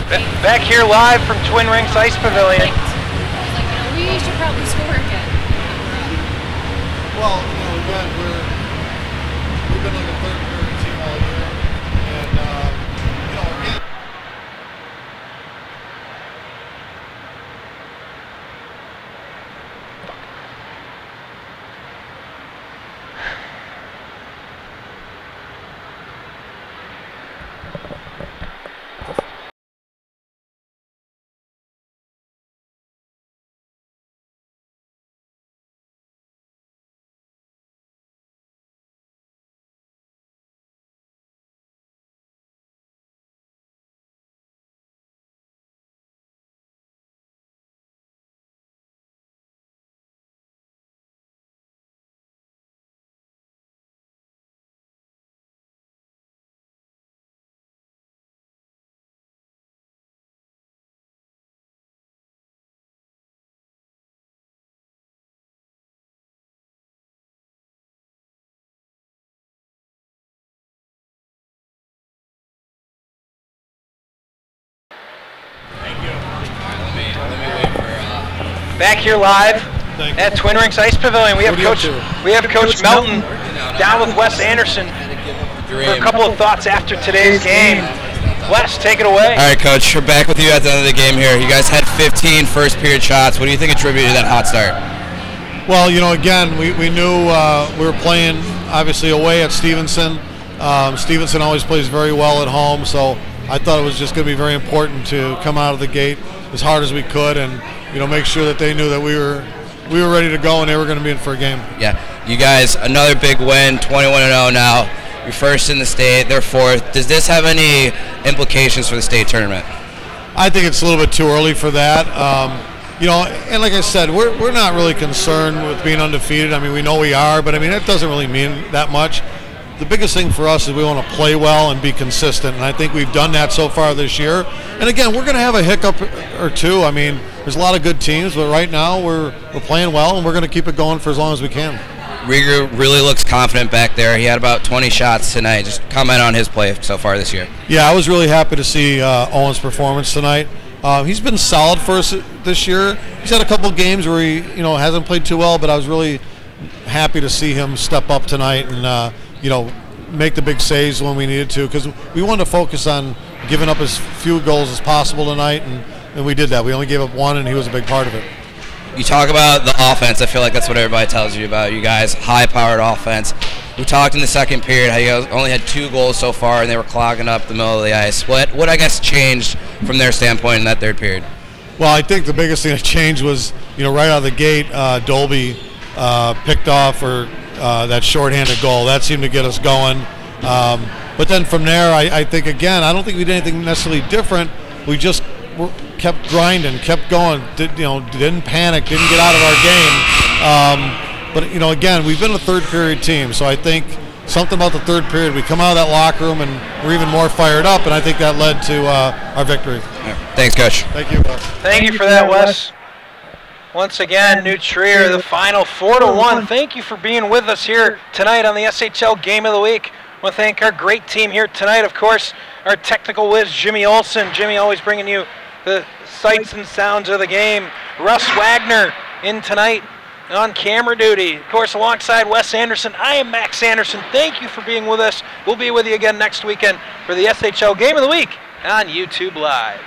Back here live from Twin Rinks Ice Pavilion. We should probably score again. Well, again, we've been like a third period team all year, and again. Back here live at Twin Rinks Ice Pavilion, we have Coach Melton down with Wes Anderson for a couple of thoughts after today's game. Wes, take it away. All right, Coach, we're back with you at the end of the game here. You guys had 15 first period shots. What do you think attributed to that hot start? Well, again, we knew we were playing obviously away at Stevenson. Stevenson always plays very well at home, so I thought it was just going to be very important to come out of the gate as hard as we could and make sure that they knew that we were ready to go and they were going to be in for a game. Yeah, you guys, another big win, 21-0 now. You're first in the state, they're fourth. Does this have any implications for the state tournament? I think it's a little bit too early for that. And like I said, we're not really concerned with being undefeated. I mean, we know we are, but I mean, it doesn't really mean that much. The biggest thing for us is we want to play well and be consistent, and I think we've done that so far this year. And again, we're going to have a hiccup or two. I mean, there's a lot of good teams, but right now we're playing well, and we're going to keep it going for as long as we can. Rieger really looks confident back there. He had about 20 shots tonight. Just comment on his play so far this year. Yeah, I was really happy to see Owen's performance tonight. He's been solid for us this year. He's had a couple games where he hasn't played too well, but I was really happy to see him step up tonight and make the big saves when we needed to, because we wanted to focus on giving up as few goals as possible tonight, and we did that. We only gave up one, and he was a big part of it. You talk about the offense. I feel like that's what everybody tells you about you guys, high-powered offense. We talked in the second period how you guys only had 2 goals so far, and they were clogging up the middle of the ice. What I guess changed from their standpoint in that third period? Well, I think the biggest thing that changed was, right out of the gate, Dolby picked off that shorthanded goal. That seemed to get us going. But then from there, I think, again, I don't think we did anything necessarily different. We just kept grinding, kept going, didn't panic, didn't get out of our game. But again, we've been a third period team, so I think something about the third period, we come out of that locker room and we're even more fired up, and I think that led to our victory. Yeah. Thanks, Coach. Thank you. Thank you for that, Wes. Once again, New Trier, the final 4-1. Thank you for being with us here tonight on the SHL Game of the Week. I want to thank our great team here tonight, of course, our technical whiz, Jimmy Olson. Jimmy always bringing you the sights and sounds of the game. Russ Wagner in tonight on camera duty. Of course, alongside Wes Anderson, I am Max Anderson. Thank you for being with us. We'll be with you again next weekend for the SHL Game of the Week on YouTube Live.